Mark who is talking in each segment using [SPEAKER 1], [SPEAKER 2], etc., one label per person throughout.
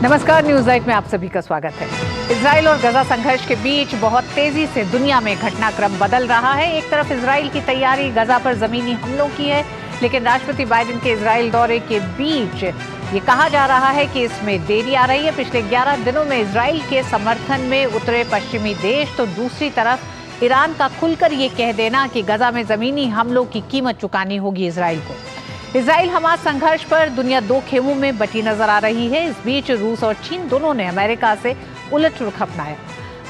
[SPEAKER 1] नमस्कार, news live में आप सभी का स्वागत है। इजराइल और गजा संघर्ष के बीच बहुत तेजी से दुनिया में घटनाक्रम बदल रहा है। एक तरफ इजराइल की तैयारी गजा पर जमीनी हमलों की है, लेकिन राष्ट्रपति बाइडेन के इजराइल दौरे के बीच ये कहा जा रहा है कि इसमें देरी आ रही है। पिछले 11 दिनों में इजराइल के समर्थन में उतरे पश्चिमी देश, तो दूसरी तरफ ईरान का खुलकर ये कह देना कि गजा में जमीनी हमलों की कीमत चुकानी होगी इजराइल को। इजराइल हमास संघर्ष पर दुनिया दो खेमों में बटी नजर आ रही है। इस बीच रूस और चीन दोनों ने अमेरिका से उलट रुख अपनाया।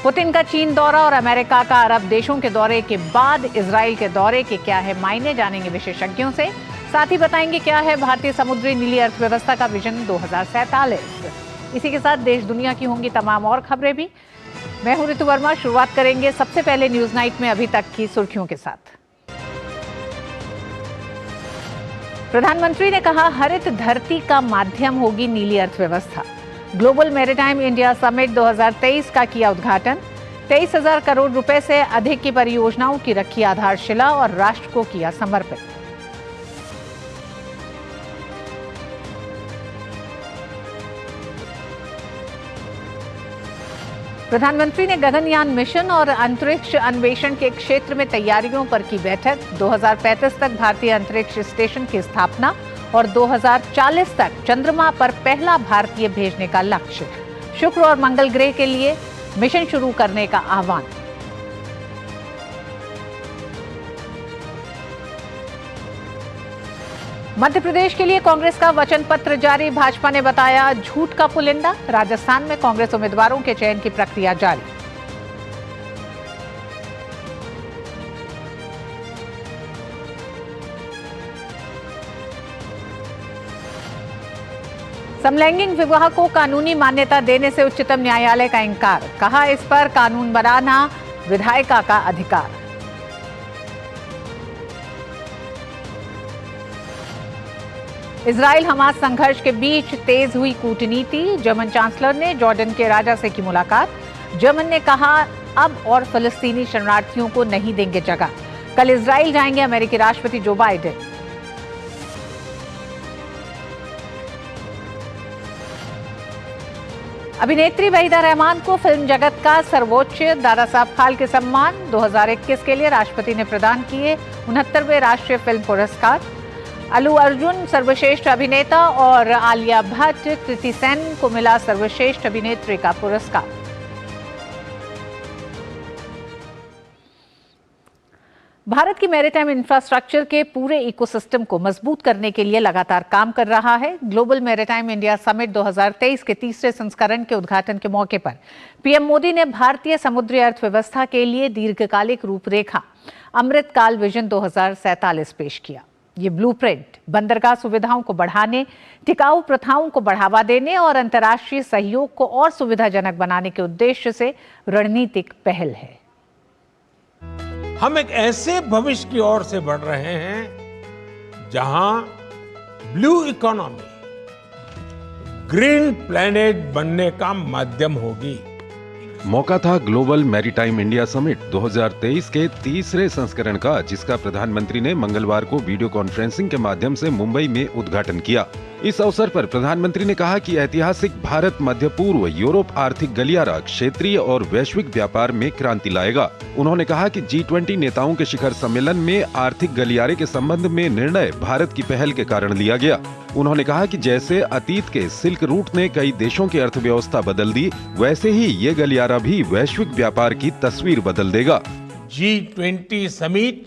[SPEAKER 1] पुतिन का चीन दौरा और अमेरिका का अरब देशों के दौरे के बाद इजराइल के दौरे के क्या है मायने, जानेंगे विशेषज्ञों से। साथ ही बताएंगे क्या है भारतीय समुद्री नीली अर्थव्यवस्था का विजन 2047। इसी के साथ देश दुनिया की होंगी तमाम और खबरें भी। मैं हूं ऋतु वर्मा। शुरुआत करेंगे सबसे पहले न्यूज नाइट में अभी तक की सुर्खियों के साथ। प्रधानमंत्री ने कहा, हरित धरती का माध्यम होगी नीली अर्थव्यवस्था। ग्लोबल मैरीटाइम इंडिया समिट 2023 का किया उद्घाटन। 23,000 करोड़ रुपए से अधिक की परियोजनाओं की रखी आधारशिला और राष्ट्र को किया समर्पित। प्रधानमंत्री ने गगनयान मिशन और अंतरिक्ष अन्वेषण के क्षेत्र में तैयारियों पर की बैठक। 2035 तक भारतीय अंतरिक्ष स्टेशन की स्थापना और 2040 तक चंद्रमा पर पहला भारतीय भेजने का लक्ष्य। शुक्र और मंगल ग्रह के लिए मिशन शुरू करने का आह्वान। मध्य प्रदेश के लिए कांग्रेस का वचन पत्र जारी। भाजपा ने बताया झूठ का पुलिंदा। राजस्थान में कांग्रेस उम्मीदवारों के चयन की प्रक्रिया जारी। समलैंगिक विवाह को कानूनी मान्यता देने से उच्चतम न्यायालय का इंकार। कहा, इस पर कानून बनाना विधायिका का अधिकार। इजराइल हमास संघर्ष के बीच तेज हुई कूटनीति। जर्मन चांसलर ने जॉर्डन के राजा से की मुलाकात। जर्मन ने कहा, अब और फिलिस्तीनी शरणार्थियों को नहीं देंगे जगह। कल इजराइल जाएंगे अमेरिकी राष्ट्रपति जो बाइडेन। अभिनेत्री वहीदा रहमान को फिल्म जगत का सर्वोच्च दादा साहब फाल्के सम्मान 2021 के लिए राष्ट्रपति ने प्रदान किए 69वें राष्ट्रीय फिल्म पुरस्कार। अल्लू अर्जुन सर्वश्रेष्ठ अभिनेता और आलिया भट्ट, कृति सेन को मिला सर्वश्रेष्ठ अभिनेत्री का पुरस्कार। भारत की मैरीटाइम इंफ्रास्ट्रक्चर के पूरे इकोसिस्टम को मजबूत करने के लिए लगातार काम कर रहा है। ग्लोबल मैरीटाइम इंडिया समिट 2023 के तीसरे संस्करण के उद्घाटन के मौके पर पीएम मोदी ने भारतीय समुद्री अर्थव्यवस्था के लिए दीर्घकालिक रूपरेखा अमृतकाल विजन 2047 पेश किया। ये ब्लूप्रिंट बंदरगाह सुविधाओं को बढ़ाने, टिकाऊ प्रथाओं को बढ़ावा देने और अंतर्राष्ट्रीय सहयोग को और सुविधाजनक बनाने के उद्देश्य से रणनीतिक पहल है।
[SPEAKER 2] हम एक ऐसे भविष्य की ओर से बढ़ रहे हैं जहां ब्लू इकोनॉमी ग्रीन प्लेनेट बनने का माध्यम होगी।
[SPEAKER 3] मौका था ग्लोबल मैरीटाइम इंडिया समिट 2023 के तीसरे संस्करण का, जिसका प्रधानमंत्री ने मंगलवार को वीडियो कॉन्फ्रेंसिंग के माध्यम से मुंबई में उद्घाटन किया। इस अवसर पर प्रधानमंत्री ने कहा कि ऐतिहासिक भारत मध्य पूर्व यूरोप आर्थिक गलियारा क्षेत्रीय और वैश्विक व्यापार में क्रांति लाएगा। उन्होंने कहा कि G20 नेताओं के शिखर सम्मेलन में आर्थिक गलियारे के संबंध में निर्णय भारत की पहल के कारण लिया गया। उन्होंने कहा कि जैसे अतीत के सिल्क रूट ने कई देशों की अर्थव्यवस्था बदल दी, वैसे ही ये गलियारा भी वैश्विक व्यापार की तस्वीर बदल देगा।
[SPEAKER 2] G20 समिट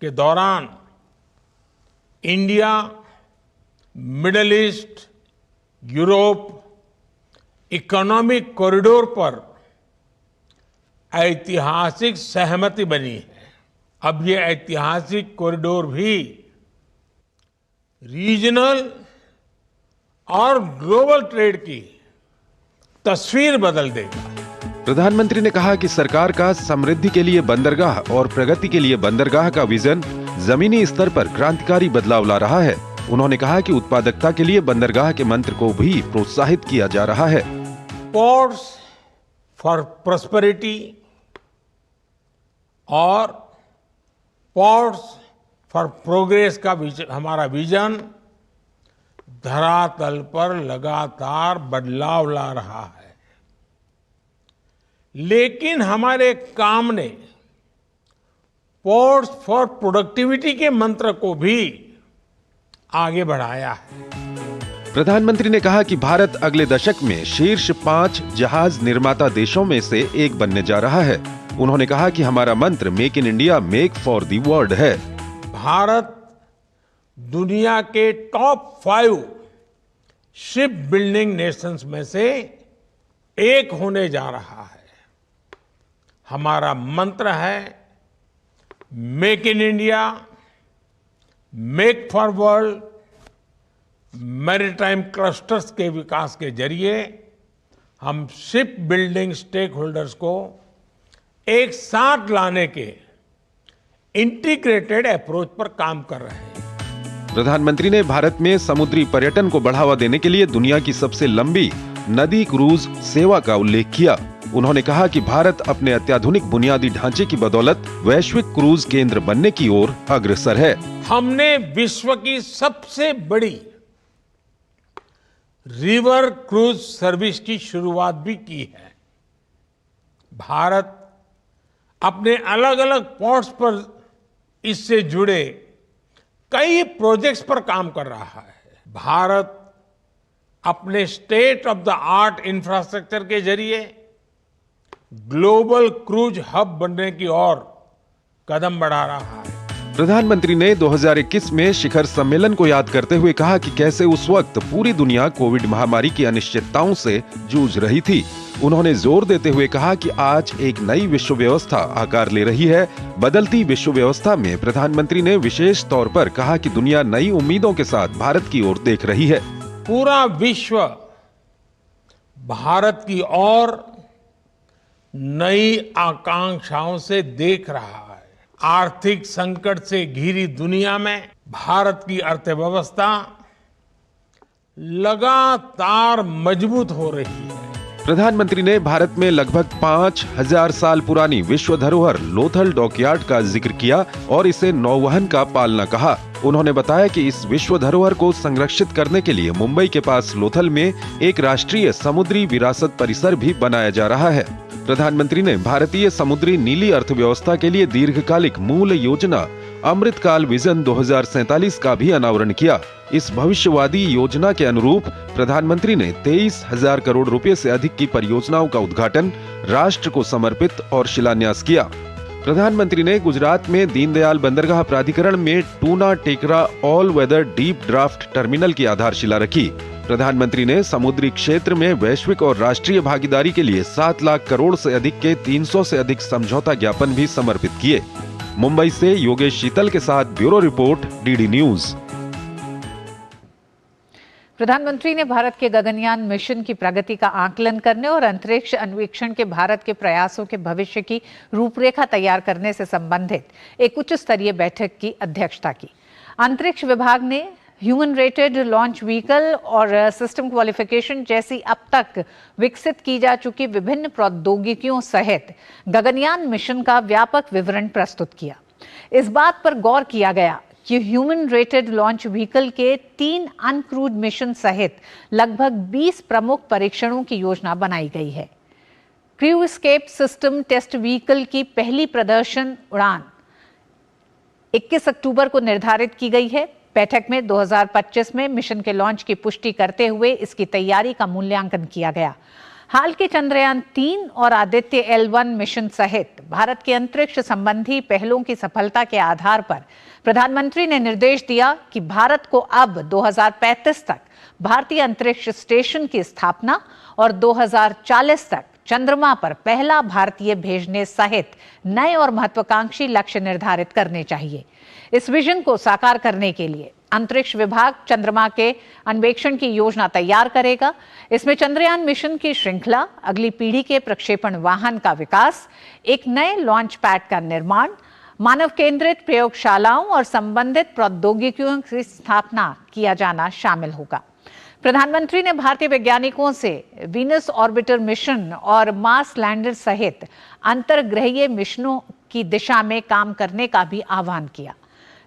[SPEAKER 2] के दौरान India, middle east, Europe economic corridor पर ऐतिहासिक सहमति बनी है। अब ये ऐतिहासिक कॉरिडोर भी रीजनल और ग्लोबल ट्रेड की तस्वीर बदल देगा।
[SPEAKER 3] प्रधानमंत्री ने कहा कि सरकार का समृद्धि के लिए बंदरगाह और प्रगति के लिए बंदरगाह का विजन जमीनी स्तर पर क्रांतिकारी बदलाव ला रहा है। उन्होंने कहा कि उत्पादकता के लिए बंदरगाह के मंत्र को भी प्रोत्साहित किया जा रहा है।
[SPEAKER 2] पोर्ट्स फॉर प्रॉस्पेरिटी और पोर्ट्स फॉर प्रोग्रेस का हमारा विजन धरातल पर लगातार बदलाव ला रहा है, लेकिन हमारे काम ने पोर्ट्स फॉर प्रोडक्टिविटी के मंत्र को भी आगे बढ़ाया है।
[SPEAKER 3] प्रधानमंत्री ने कहा कि भारत अगले दशक में शीर्ष 5 जहाज निर्माता देशों में से एक बनने जा रहा है। उन्होंने कहा कि हमारा मंत्र make in India, make for the world है।
[SPEAKER 2] भारत दुनिया के टॉप 5 शिप बिल्डिंग नेशंस में से एक होने जा रहा है। हमारा मंत्र है make in India, make for world. Maritime clusters के विकास के जरिए हम शिप बिल्डिंग स्टेक होल्डर्स को एक साथ लाने के इंटीग्रेटेड अप्रोच पर काम कर रहे हैं।
[SPEAKER 3] प्रधानमंत्री ने भारत में समुद्री पर्यटन को बढ़ावा देने के लिए दुनिया की सबसे लंबी नदी क्रूज सेवा का उल्लेख किया। उन्होंने कहा कि भारत अपने अत्याधुनिक बुनियादी ढांचे की बदौलत वैश्विक क्रूज केंद्र बनने की ओर अग्रसर है।
[SPEAKER 2] हमने विश्व की सबसे बड़ी रिवर क्रूज सर्विस की शुरुआत भी की है। भारत अपने अलग अलग पोर्ट्स पर इससे जुड़े कई प्रोजेक्ट्स पर काम कर रहा है। भारत अपने state of the art infrastructure के जरिए ग्लोबल क्रूज हब बनने की ओर कदम बढ़ा रहा है।
[SPEAKER 3] प्रधानमंत्री ने 2021 में शिखर सम्मेलन को याद करते हुए कहा कि कैसे उस वक्त पूरी दुनिया कोविड महामारी की अनिश्चितताओं से जूझ रही थी। उन्होंने जोर देते हुए कहा कि आज एक नई विश्व व्यवस्था आकार ले रही है। बदलती विश्व व्यवस्था में प्रधानमंत्री ने विशेष तौर पर कहा कि दुनिया नई उम्मीदों के साथ भारत की ओर देख रही है।
[SPEAKER 2] पूरा विश्व भारत की ओर नई आकांक्षाओं से देख रहा है। आर्थिक संकट से घिरी दुनिया में भारत की अर्थव्यवस्था लगातार मजबूत हो रही है।
[SPEAKER 3] प्रधानमंत्री ने भारत में लगभग 5000 साल पुरानी विश्व धरोहर लोथल डॉकयार्ड का जिक्र किया और इसे नौवहन का पालना कहा। उन्होंने बताया कि इस विश्व धरोहर को संरक्षित करने के लिए मुंबई के पास लोथल में एक राष्ट्रीय समुद्री विरासत परिसर भी बनाया जा रहा है। प्रधानमंत्री ने भारतीय समुद्री नीली अर्थव्यवस्था के लिए दीर्घकालिक मूल योजना अमृतकाल विजन 2047 का भी अनावरण किया। इस भविष्यवादी योजना के अनुरूप प्रधानमंत्री ने 23,000 करोड़ रुपए से अधिक की परियोजनाओं का उद्घाटन, राष्ट्र को समर्पित और शिलान्यास किया। प्रधानमंत्री ने गुजरात में दीनदयाल बंदरगाह प्राधिकरण में Tuna Tekra all weather deep draft terminal की आधारशिला रखी। प्रधानमंत्री ने समुद्री क्षेत्र में वैश्विक और राष्ट्रीय भागीदारी के लिए 7 लाख करोड़ से अधिक के 300 से अधिक समझौता ज्ञापन भी समर्पित किए। मुंबई से योगेश शीतल के साथ ब्यूरो रिपोर्ट, डीडी न्यूज।
[SPEAKER 1] प्रधानमंत्री ने भारत के गगनयान मिशन की प्रगति का आकलन करने और अंतरिक्ष अन्वेषण के भारत के प्रयासों के भविष्य की रूपरेखा तैयार करने से संबंधित एक उच्च स्तरीय बैठक की अध्यक्षता की। अंतरिक्ष विभाग ने ह्यूमन रेटेड लॉन्च व्हीकल और सिस्टम क्वालिफिकेशन जैसी अब तक विकसित की जा चुकी विभिन्न प्रौद्योगिकियों सहित गगनयान मिशन का व्यापक विवरण प्रस्तुत किया। इस बात पर गौर किया गया कि ह्यूमन रेटेड लॉन्च व्हीकल के 3 अनक्रूड मिशन सहित लगभग 20 प्रमुख परीक्षणों की योजना बनाई गई है। Crew escape system test vehicle की पहली प्रदर्शन उड़ान 21 अक्टूबर को निर्धारित की गई है। बैठक में 2025 में मिशन के लॉन्च की पुष्टि करते हुए इसकी तैयारी का मूल्यांकन किया गया। हाल के चंद्रयान 3 और आदित्य L1 मिशन सहित भारत के अंतरिक्ष संबंधी पहलों की सफलता के आधार पर प्रधानमंत्री ने निर्देश दिया कि भारत को अब 2035 तक भारतीय अंतरिक्ष स्टेशन की स्थापना और 2040 तक चंद्रमा पर पहला भारतीय भेजने सहित नए और महत्वाकांक्षी लक्ष्य निर्धारित करने चाहिए। इस विजन को साकार करने के लिए अंतरिक्ष विभाग चंद्रमा के अन्वेषण की योजना तैयार करेगा। इसमें चंद्रयान मिशन की श्रृंखला, अगली पीढ़ी के प्रक्षेपण वाहन का विकास, एक नए लॉन्च पैड का निर्माण, मानव केंद्रित प्रयोगशालाओं और संबंधित प्रौद्योगिकियों की स्थापना किया जाना शामिल होगा। प्रधानमंत्री ने भारतीय वैज्ञानिकों से वीनस ऑर्बिटर मिशन और मार्स लैंडर सहित अंतर्ग्रहीय मिशनों की दिशा में काम करने का भी आह्वान किया।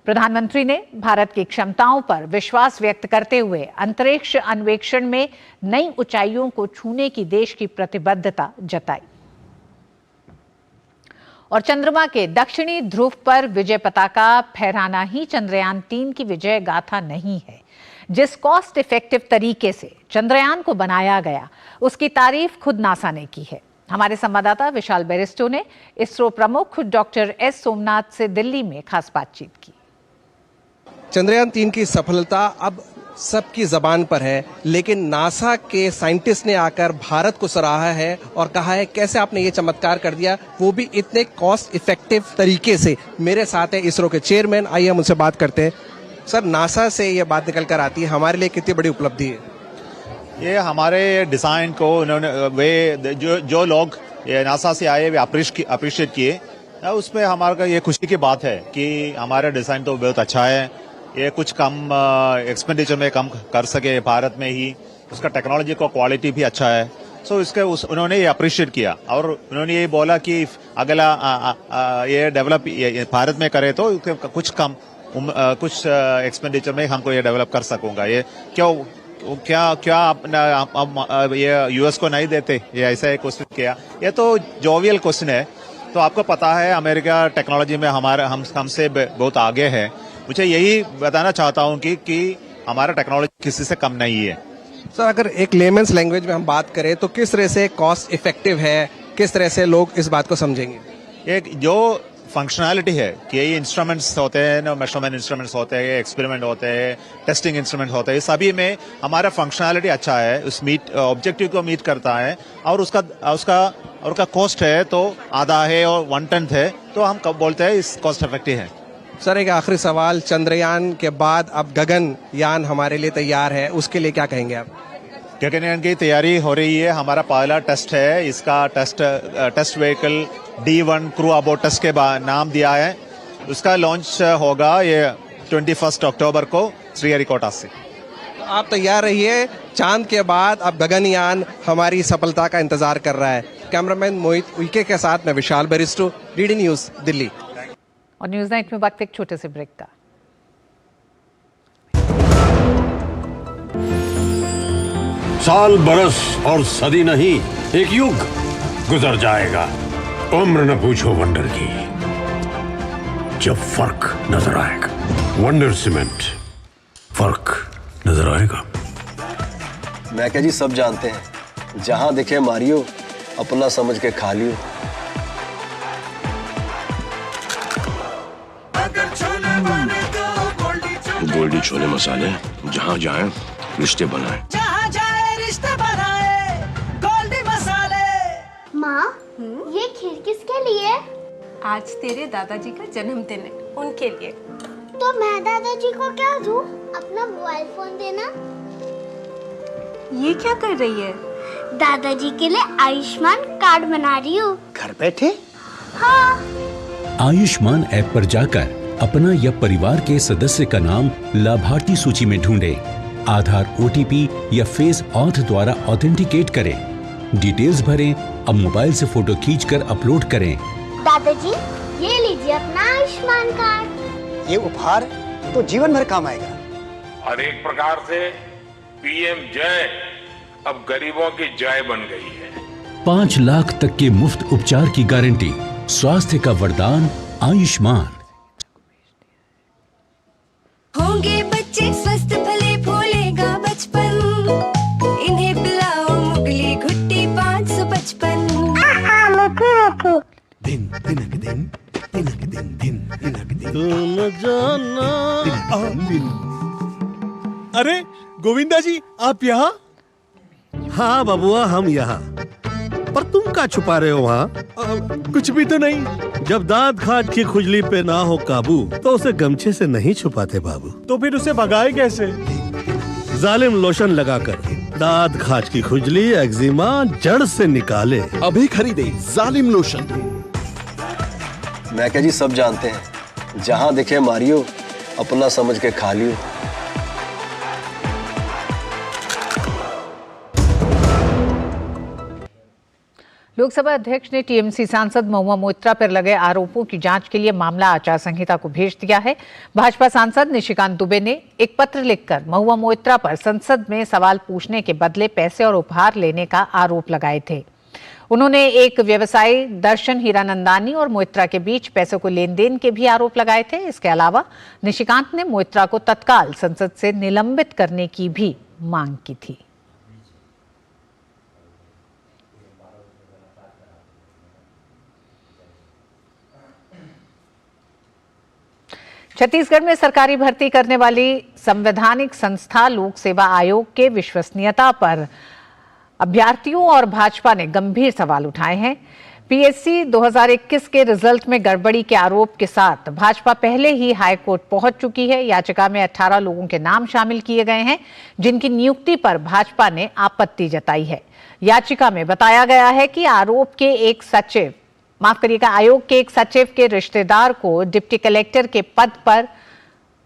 [SPEAKER 1] प्रधानमंत्री ने भारत की क्षमताओं पर विश्वास व्यक्त करते हुए अंतरिक्ष अन्वेषण में नई ऊंचाइयों को छूने की देश की प्रतिबद्धता जताई। और चंद्रमा के दक्षिणी ध्रुव पर विजय पताका फहराना ही चंद्रयान 3 की विजय गाथा नहीं है। जिस कॉस्ट इफेक्टिव तरीके से चंद्रयान को बनाया गया, उसकी तारीफ खुद नासा ने की है। हमारे संवाददाता विशाल बेरिस्टो ने इसरो प्रमुख डॉक्टर एस सोमनाथ से दिल्ली में खास बातचीत की।
[SPEAKER 4] चंद्रयान 3 की सफलता अब सबकी जबान पर है, लेकिन नासा के साइंटिस्ट ने आकर भारत को सराहा है और कहा है कैसे आपने ये चमत्कार कर दिया, वो भी इतने कॉस्ट इफेक्टिव तरीके से। मेरे साथ है इसरो के चेयरमैन, आइए हम उनसे बात करते हैं। सर, नासा से ये बात निकल कर आती है, हमारे लिए कितनी बड़ी उपलब्धि है?
[SPEAKER 5] ये हमारे डिजाइन को उन्होंने वे जो लोग ये नासा से आए वे अप्रिशिएट किए, उसमें हमारा ये खुशी की बात है कि हमारा डिजाइन तो बहुत अच्छा है। ये कुछ कम एक्सपेंडिचर में कम कर सके भारत में ही, उसका टेक्नोलॉजी का क्वालिटी भी अच्छा है। सो उन्होंने ये अप्रिशिएट किया और उन्होंने ये बोला कि अगला ये डेवलप भारत में करे तो कुछ कम कुछ एक्सपेंडिचर में हमको ये डेवलप कर सकूंगा। ये क्या आप ये यूएस को नहीं देते? ये ऐसा एक क्वेश्चन किया। ये तो जोवियल क्वेश्चन है। तो आपको पता है अमेरिका टेक्नोलॉजी में हमसे बहुत आगे है। मुझे यही बताना चाहता हूं कि हमारा टेक्नोलॉजी किसी से कम नहीं है।
[SPEAKER 4] सर, अगर एक लेमन्स लैंग्वेज में हम बात करें तो किस तरह से कॉस्ट इफेक्टिव है, किस तरह से लोग इस बात को समझेंगे?
[SPEAKER 5] एक जो फंक्शनैलिटी है कि ये इंस्ट्रूमेंट्स होते हैं, मेजरमेंट इंस्ट्रूमेंट्स होते हैं, एक्सपेरिमेंट होते हैं, टेस्टिंग इंस्ट्रूमेंट होते हैं, सभी में हमारा फंक्शनैलिटी अच्छा है, उस ऑब्जेक्टिव को मीट करता है और उसका कॉस्ट है तो आधा है और 1/10 है, तो हम कब बोलते हैं इस कॉस्ट इफेक्टिव है।
[SPEAKER 4] सर, एक आखिरी सवाल, चंद्रयान के बाद अब गगनयान हमारे लिए तैयार है, उसके लिए क्या कहेंगे आप?
[SPEAKER 5] गगनयान की तैयारी हो रही है। हमारा पहला टेस्ट है, इसका test vehicle D1 crew abort test के नाम दिया है। उसका लॉन्च होगा ये 21 अक्टूबर को श्रीहरिकोटा से।
[SPEAKER 4] आप तैयार रहिए, चांद के बाद अब गगनयान हमारी सफलता का इंतजार कर रहा है। कैमरामैन मोहित उइके के साथ मैं विशाल बेरिस्टो, डीडी न्यूज, दिल्ली।
[SPEAKER 1] और न्यूज नाइट में वक्त एक छोटे से ब्रेक का।
[SPEAKER 6] साल, बरस और सदी नहीं, एक युग गुजर जाएगा। उम्र न पूछो वंडर की, जब फर्क नजर आएगा। वंडर सीमेंट, फर्क नजर आएगा।
[SPEAKER 7] मैं क्या जी, सब जानते हैं, जहां दिखे मारियो, अपना समझ के खा लियो।
[SPEAKER 6] गोल्डी छोले मसाले, जहां जाए रिश्ते बनाए,
[SPEAKER 8] जहां जाए रिश्ते बनाए, गोल्डी मसाले।
[SPEAKER 9] माँ, ये खीर किसके लिए?
[SPEAKER 10] आज तेरे दादाजी का जन्मदिन है, उनके लिए।
[SPEAKER 9] तो मैं दादाजी को क्या दूँ? अपना मोबाइल फोन देना।
[SPEAKER 10] ये क्या कर रही है?
[SPEAKER 9] दादाजी के लिए आयुष्मान कार्ड बना रही हूँ।
[SPEAKER 7] घर बैठे?
[SPEAKER 9] हाँ।
[SPEAKER 11] आयुष्मान ऐप पर जाकर अपना या परिवार के सदस्य का नाम लाभार्थी सूची में ढूंढें, आधार, OTP या फेस ऑथ द्वारा ऑथेंटिकेट करें, डिटेल्स भरें, अब मोबाइल से फोटो खींचकर अपलोड करें।
[SPEAKER 9] दादाजी, ये लीजिए अपना आयुष्मान कार्ड।
[SPEAKER 7] ये उपहार तो जीवन भर काम आएगा।
[SPEAKER 2] और एक प्रकार से PM जय अब गरीबों की जय बन गई है।
[SPEAKER 11] 5 लाख तक के मुफ्त उपचार की गारंटी, स्वास्थ्य का वरदान आयुष्मान।
[SPEAKER 10] होंगे बच्चे स्वस्थ, फले फूलेगा बचपन, इन्हें पिलाओ मुगली घुट्टी 555।
[SPEAKER 7] दिन दिनक दिन, दिनक दिन, दिन दिनक दिन,
[SPEAKER 12] तुम जाना। अरे गोविंदा जी, आप यहाँ? हाँ बबुआ, हम यहाँ। पर तुम क्या छुपा रहे हो वहाँ? कुछ भी तो नहीं। जब दांत खाज की खुजली पे ना हो काबू तो उसे गमछे से नहीं छुपाते बाबू। तो फिर उसे भगाए कैसे? जालिम लोशन लगाकर दांत खाज की खुजली, एक्जिमा जड़ से निकाले।
[SPEAKER 13] अभी खरीदे जालिम लोशन।
[SPEAKER 7] मैं क्या जी, सब जानते हैं, जहां दिखे मारियो, अपना समझ के खा लियो।
[SPEAKER 1] लोकसभा अध्यक्ष ने टीएमसी सांसद महुआ मोइत्रा पर लगे आरोपों की जांच के लिए मामला आचार संहिता को भेज दिया है। भाजपा सांसद निशिकांत दुबे ने एक पत्र लिखकर महुआ मोइत्रा पर संसद में सवाल पूछने के बदले पैसे और उपहार लेने का आरोप लगाए थे। उन्होंने एक व्यवसायी दर्शन हीरानंदानी और मोइत्रा के बीच पैसों को लेन देन के भी आरोप लगाए थे। इसके अलावा निशिकांत ने मोइत्रा को तत्काल संसद से निलंबित करने की भी मांग की थी। छत्तीसगढ़ में सरकारी भर्ती करने वाली संवैधानिक संस्था लोक सेवा आयोग के विश्वसनीयता पर अभ्यर्थियों और भाजपा ने गंभीर सवाल उठाए हैं। पीएससी 2021 के रिजल्ट में गड़बड़ी के आरोप के साथ भाजपा पहले ही हाईकोर्ट पहुंच चुकी है। याचिका में 18 लोगों के नाम शामिल किए गए हैं, जिनकी नियुक्ति पर भाजपा ने आपत्ति जताई है। याचिका में बताया गया है कि आयोग के एक सचिव के रिश्तेदार को डिप्टी कलेक्टर के पद पर,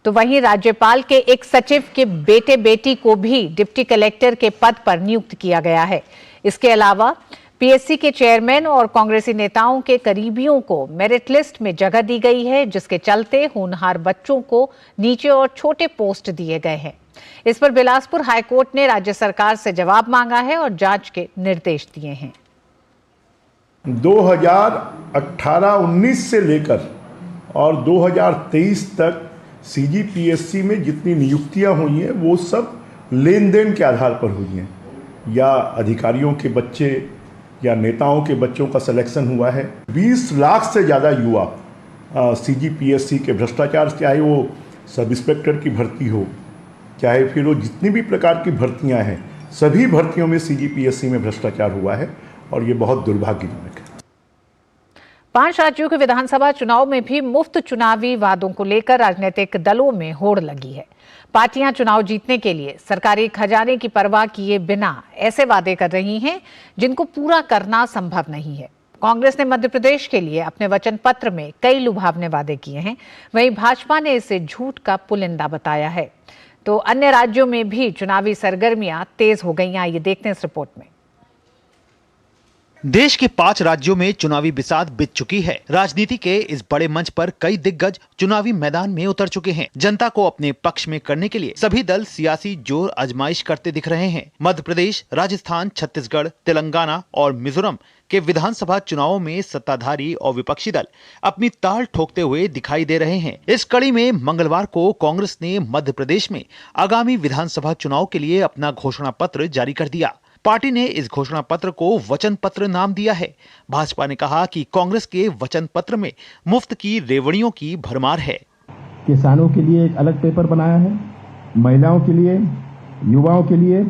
[SPEAKER 1] तो वहीं राज्यपाल के एक सचिव के बेटे बेटी को भी डिप्टी कलेक्टर के पद पर नियुक्त किया गया है। इसके अलावा पीएससी के चेयरमैन और कांग्रेसी नेताओं के करीबियों को मेरिट लिस्ट में जगह दी गई है, जिसके चलते होनहार बच्चों को नीचे और छोटे पोस्ट दिए गए हैं। इस पर बिलासपुर हाईकोर्ट ने राज्य सरकार से जवाब मांगा है और जांच के निर्देश दिए हैं।
[SPEAKER 14] 2018-19 से लेकर और 2023 तक सीजीपीएससी में जितनी नियुक्तियां हुई हैं वो सब लेन देन के आधार पर हुई हैं, या अधिकारियों के बच्चे या नेताओं के बच्चों का सिलेक्शन हुआ है। 20 लाख से ज़्यादा युवा सीजीपीएससी के भ्रष्टाचार, चाहे वो सब इंस्पेक्टर की भर्ती हो, चाहे फिर वो जितनी भी प्रकार की भर्तियां हैं, सभी भर्तियों में सीजीपीएससी में भ्रष्टाचार हुआ है और ये बहुत दुर्भाग्यजनक है।
[SPEAKER 1] 5 राज्यों के विधानसभा चुनाव में भी मुफ्त चुनावी वादों को लेकर राजनीतिक दलों में होड़ लगी है। पार्टियां चुनाव जीतने के लिए सरकारी खजाने की परवाह किए बिना ऐसे वादे कर रही हैं जिनको पूरा करना संभव नहीं है। कांग्रेस ने मध्य प्रदेश के लिए अपने वचन पत्र में कई लुभावने वादे किए हैं, वहीं भाजपा ने इसे झूठ का पुलिंदा बताया है। तो अन्य राज्यों में भी चुनावी सरगर्मियां तेज हो गई। आइए देखते हैं इस रिपोर्ट में।
[SPEAKER 15] देश के 5 राज्यों में चुनावी बिसात बिछ चुकी है। राजनीति के इस बड़े मंच पर कई दिग्गज चुनावी मैदान में उतर चुके हैं। जनता को अपने पक्ष में करने के लिए सभी दल सियासी जोर आजमाइश करते दिख रहे हैं। मध्य प्रदेश, राजस्थान, छत्तीसगढ़, तेलंगाना और मिजोरम के विधानसभा चुनावों में सत्ताधारी और विपक्षी दल अपनी ताल ठोकते हुए दिखाई दे रहे हैं। इस कड़ी में मंगलवार को कांग्रेस ने मध्य प्रदेश में आगामी विधानसभा चुनाव के लिए अपना घोषणा पत्र जारी कर दिया। पार्टी ने इस घोषणा पत्र को वचन पत्र नाम दिया है। भाजपा ने कहा कि कांग्रेस के वचन पत्र में मुफ्त की रेवड़ियों की भरमार है।
[SPEAKER 16] किसानों के लिए एक अलग पेपर बनाया है, महिलाओं के लिए, युवाओं के लिए,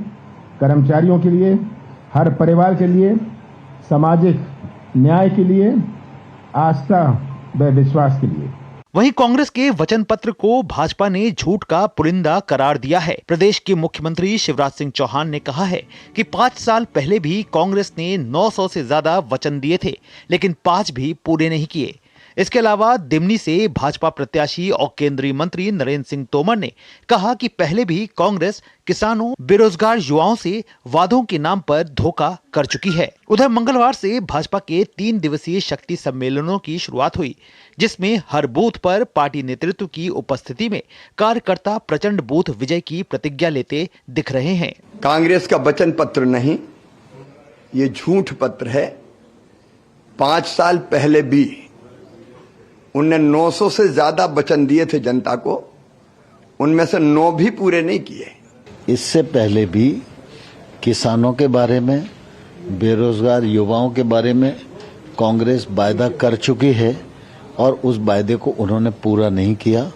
[SPEAKER 16] कर्मचारियों के लिए, हर परिवार के लिए, सामाजिक न्याय के लिए, आस्था व विश्वास के लिए।
[SPEAKER 15] वहीं कांग्रेस के वचन पत्र को भाजपा ने झूठ का पुलिंदा करार दिया है। प्रदेश के मुख्यमंत्री शिवराज सिंह चौहान ने कहा है कि 5 साल पहले भी कांग्रेस ने 900 से ज्यादा वचन दिए थे, लेकिन 5 भी पूरे नहीं किए। इसके अलावा दिमनी से भाजपा प्रत्याशी और केंद्रीय मंत्री नरेंद्र सिंह तोमर ने कहा कि पहले भी कांग्रेस किसानों, बेरोजगार युवाओं से वादों के नाम पर धोखा कर चुकी है। उधर मंगलवार से भाजपा के 3 दिवसीय शक्ति सम्मेलनों की शुरुआत हुई, जिसमें हर बूथ पर पार्टी नेतृत्व की उपस्थिति में कार्यकर्ता प्रचंड बूथ विजय की प्रतिज्ञा लेते दिख रहे हैं।
[SPEAKER 17] कांग्रेस का वचन पत्र नहीं, ये झूठ पत्र है। 5 साल पहले भी उनने 900 से ज्यादा वचन दिए थे जनता को, उनमें से 9 भी पूरे नहीं किए।
[SPEAKER 18] इससे पहले भी किसानों के बारे में, बेरोजगार युवाओं के बारे में कांग्रेस वायदा कर चुकी है और उस वायदे को उन्होंने पूरा नहीं किया।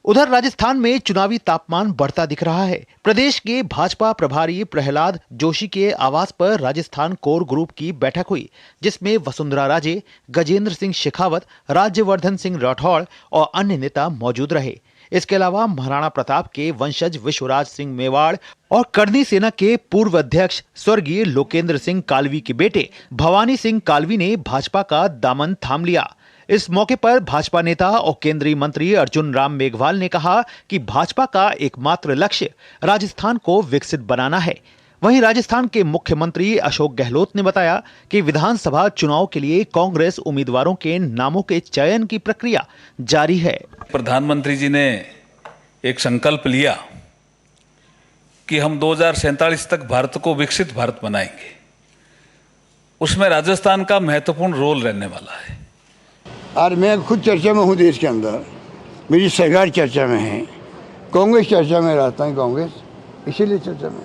[SPEAKER 15] उधर राजस्थान में चुनावी तापमान बढ़ता दिख रहा है। प्रदेश के भाजपा प्रभारी प्रहलाद जोशी के आवास पर राजस्थान कोर ग्रुप की बैठक हुई, जिसमें वसुंधरा राजे, गजेंद्र सिंह शेखावत, राज्यवर्धन सिंह राठौड़ और अन्य नेता मौजूद रहे। इसके अलावा महाराणा प्रताप के वंशज विश्वराज सिंह मेवाड़ और करनी सेना के पूर्व अध्यक्ष स्वर्गीय लोकेंद्र सिंह कालवी के बेटे भवानी सिंह कालवी ने भाजपा का दामन थाम लिया। इस मौके पर भाजपा नेता और केंद्रीय मंत्री अर्जुन राम मेघवाल ने कहा कि भाजपा का एकमात्र लक्ष्य राजस्थान को विकसित बनाना है। वहीं राजस्थान के मुख्यमंत्री अशोक गहलोत ने बताया कि विधानसभा चुनाव के लिए कांग्रेस उम्मीदवारों के नामों के चयन की प्रक्रिया जारी है।
[SPEAKER 19] प्रधानमंत्री जी ने एक संकल्प लिया कि हम 2047 तक भारत को विकसित भारत बनाएंगे। उसमें राजस्थान का महत्वपूर्ण रोल रहने वाला है।
[SPEAKER 20] और मैं खुद चर्चा में हूँ देश के अंदर, मेरी सरकार चर्चा में है, कांग्रेस चर्चा में, राजस्थान कांग्रेस इसीलिए चर्चा में।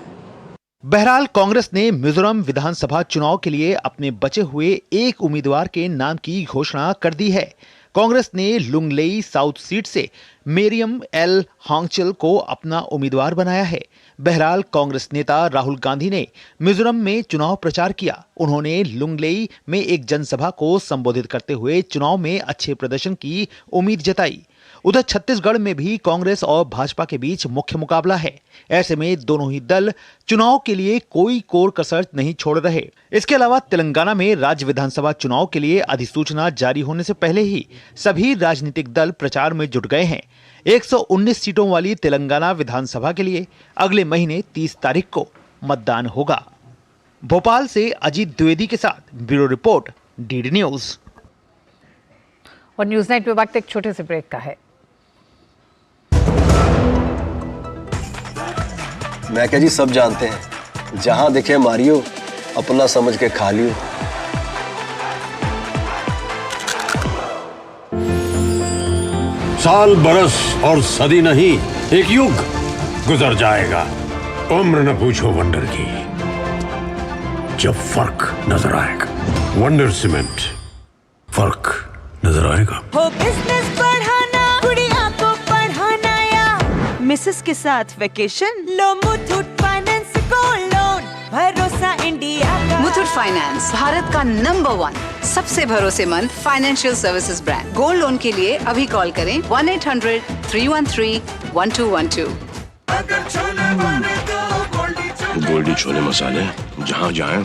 [SPEAKER 15] बहरहाल कांग्रेस ने मिजोरम विधानसभा चुनाव के लिए अपने बचे हुए एक उम्मीदवार के नाम की घोषणा कर दी है। कांग्रेस ने लुंगलेई साउथ सीट से मेरियम एल हांगचल को अपना उम्मीदवार बनाया है। बहरहाल कांग्रेस नेता राहुल गांधी ने मिजोरम में चुनाव प्रचार किया। उन्होंने लुंगलेई में एक जनसभा को संबोधित करते हुए चुनाव में अच्छे प्रदर्शन की उम्मीद जताई। उधर छत्तीसगढ़ में भी कांग्रेस और भाजपा के बीच मुख्य मुकाबला है। ऐसे में दोनों ही दल चुनाव के लिए कोई कोर कसर नहीं छोड़ रहे। इसके अलावा तेलंगाना में राज्य विधानसभा चुनाव के लिए अधिसूचना जारी होने से पहले ही सभी राजनीतिक दल प्रचार में जुट गए हैं। 119 सीटों वाली तेलंगाना विधानसभा के लिए अगले महीने 30 तारीख को मतदान होगा। भोपाल से अजीत द्विवेदी के साथ ब्यूरो रिपोर्ट, डीडी न्यूज।
[SPEAKER 1] और न्यूज नाइट में वक्त एक छोटे से ब्रेक का है।
[SPEAKER 7] मैं क्या जी, सब जानते हैं, जहां दिखे मारियो, अपना समझ के खा लियो।
[SPEAKER 6] साल बरस और सदी नहीं, एक युग गुजर जाएगा। उम्र न पूछो वंडर की, जब फर्क नजर आएगा। वंडर सीमेंट, फर्क नजर आएगा।
[SPEAKER 8] हो बिजनेस बढ़ाना, गुड़िया को पढ़ाना या मिसेस के साथ वेकेशन, लो मुथूट फाइनेंस गोल्ड लोन, भरोसा इंडिया का।
[SPEAKER 21] मुथूट फाइनेंस भारत का नंबर 1 सबसे भरोसेमंद financial services brand. Gold loan के लिए अभी कॉल करें 1-800-313-1212।
[SPEAKER 22] गोल्डी छोले मसाले, जहाँ जाए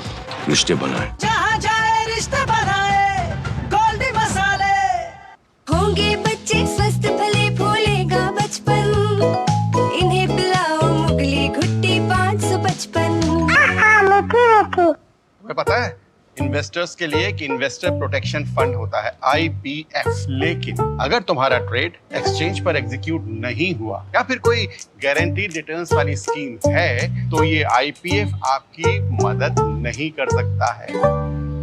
[SPEAKER 22] रिश्ते बनाए,
[SPEAKER 8] जहाँ जाए रिश्ते बनाए, गोल्डी मसाले।
[SPEAKER 23] होंगे बच्चे स्वस्थ भले, भूलेगा बचपन, इन्हें पिलाओ मुगली घुट्टी 555।
[SPEAKER 24] तुम्हें पता है इन्वेस्टर्स के लिए कि इन्वेस्टर प्रोटेक्शन फंड होता है IPF, लेकिन अगर तुम्हारा ट्रेड एक्सचेंज पर एग्जीक्यूट नहीं हुआ या फिर कोई गारंटीड रिटर्न्स वाली स्कीम है तो ये IPF आपकी मदद नहीं कर सकता है।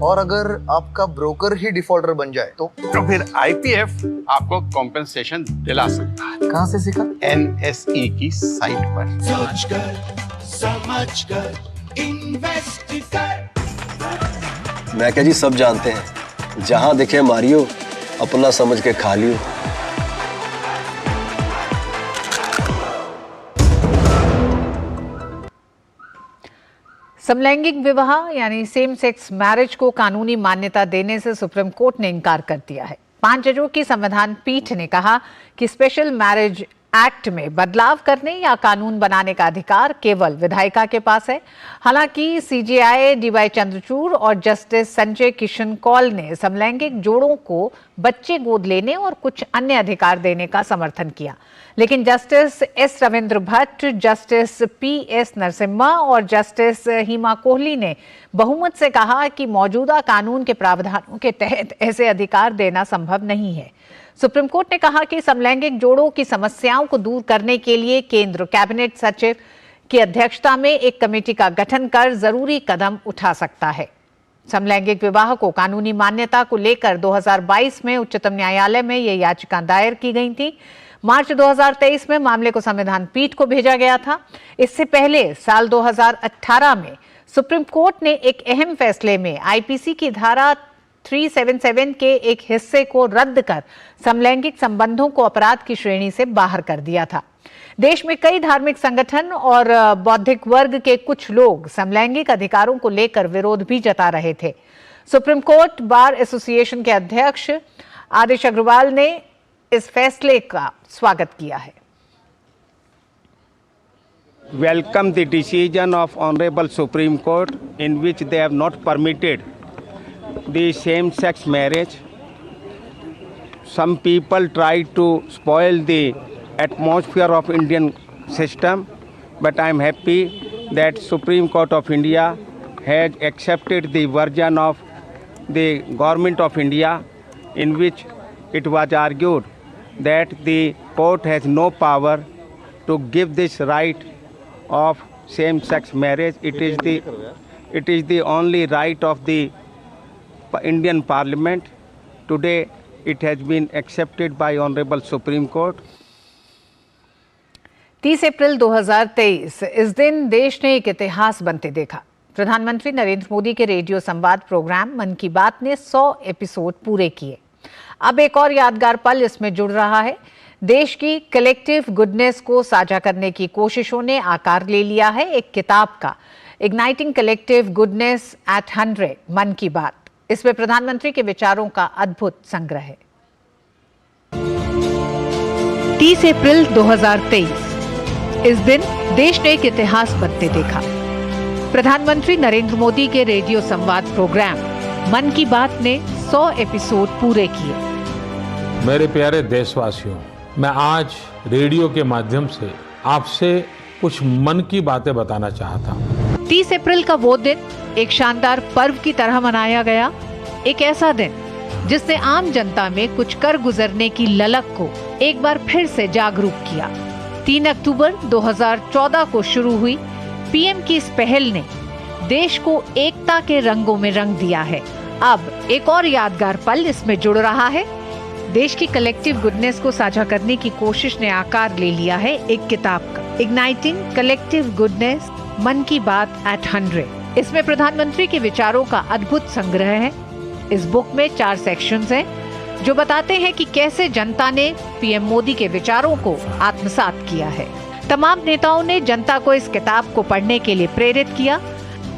[SPEAKER 25] और अगर आपका ब्रोकर ही डिफॉल्टर बन जाए तो
[SPEAKER 24] फिर IPF आपको कॉम्पेंसेशन दिला सकता है।
[SPEAKER 25] कहाँ से सीखा?
[SPEAKER 24] NSE की साइट पर।
[SPEAKER 8] सोचकर समझकर इन्वेस्ट कर।
[SPEAKER 7] मैं क्या जी, सब जानते हैं, जहां दिखे मारियो, अपना समझ के खा लियो।
[SPEAKER 1] समलैंगिक विवाह यानी सेम सेक्स मैरिज को कानूनी मान्यता देने से सुप्रीम कोर्ट ने इनकार कर दिया है। 5 जजों की संविधान पीठ ने कहा कि स्पेशल मैरिज एक्ट में बदलाव करने या कानून बनाने का अधिकार केवल विधायिका के पास है। हालांकि CJI DY चंद्रचूड़ और जस्टिस संजय किशन कौल ने समलैंगिक जोड़ों को बच्चे गोद लेने और कुछ अन्य अधिकार देने का समर्थन किया, लेकिन justice S Ravindra Bhatt, justice PS Narasimha और जस्टिस हिमा कोहली ने बहुमत से कहा कि मौजूदा कानून के प्रावधानों के तहत ऐसे अधिकार देना संभव नहीं है। सुप्रीम कोर्ट ने कहा कि समलैंगिक जोड़ों की समस्याओं को दूर करने के लिए केंद्र कैबिनेट सचिव की अध्यक्षता में एक कमेटी का गठन कर जरूरी कदम उठा सकता है। समलैंगिक विवाह को कानूनी मान्यता को लेकर 2022 में उच्चतम न्यायालय में ये याचिका दायर की गई थी। मार्च 2023 में मामले को संविधान पीठ को भेजा गया था। इससे पहले साल 2018 में सुप्रीम कोर्ट ने एक अहम फैसले में IPC की धारा 377 के एक हिस्से को रद्द कर समलैंगिक संबंधों को अपराध की श्रेणी से बाहर कर दिया था। देश में कई धार्मिक संगठन और बौद्धिक वर्ग के कुछ लोग समलैंगिक अधिकारों को लेकर विरोध भी जता रहे थे। सुप्रीम कोर्ट बार एसोसिएशन के अध्यक्ष आदिश अग्रवाल ने इस फैसले का स्वागत किया है।
[SPEAKER 26] Welcome the decision of Honorable Supreme Court in which they have not permitted the same-sex marriage. Some people try to spoil the atmosphere of Indian system, but I am happy that Supreme Court of India has accepted the version of the Government of India in which it was argued that the court has no power to give this right of same-sex marriage. It is the only right of the Indian Parliament. Today it has been accepted by Honorable Supreme Court.
[SPEAKER 1] 30 अप्रैल 2023 इस दिन देश ने एक इतिहास बनते देखा। प्रधानमंत्री नरेंद्र मोदी के रेडियो संवाद प्रोग्राम मन की बात ने 100 एपिसोड पूरे किए। अब एक और यादगार पल इसमें जुड़ रहा है। देश की कलेक्टिव गुडनेस को साझा करने की कोशिशों ने आकार ले लिया है एक किताब का, इग्नाइटिंग कलेक्टिव गुडनेस एट 100 मन की बात। इसमें प्रधानमंत्री के विचारों का अद्भुत संग्रह है। 30 अप्रैल 2023 इस दिन देश ने एक इतिहास बनते देखा। प्रधानमंत्री नरेंद्र मोदी के रेडियो संवाद प्रोग्राम मन की बात ने 100 एपिसोड पूरे किए।
[SPEAKER 2] मेरे प्यारे देशवासियों, मैं आज रेडियो के माध्यम से आपसे कुछ मन की बातें बताना चाहता हूँ।
[SPEAKER 1] 30 अप्रैल का वो दिन एक शानदार पर्व की तरह मनाया गया। एक ऐसा दिन जिसने आम जनता में कुछ कर गुजरने की ललक को एक बार फिर से जागरूक किया। 3 अक्टूबर 2014 को शुरू हुई पीएम की इस पहल ने देश को एकता के रंगों में रंग दिया है। अब एक और यादगार पल इसमें जुड़ रहा है। देश की कलेक्टिव गुडनेस को साझा करने की कोशिश ने आकार ले लिया है एक किताब का, इग्नाइटिंग कलेक्टिव गुडनेस मन की बात एट 100। इसमें प्रधानमंत्री के विचारों का अद्भुत संग्रह है। इस बुक में 4 सेक्शंस हैं जो बताते हैं कि कैसे जनता ने पीएम मोदी के विचारों को आत्मसात किया है। तमाम नेताओं ने जनता को इस किताब को पढ़ने के लिए प्रेरित किया,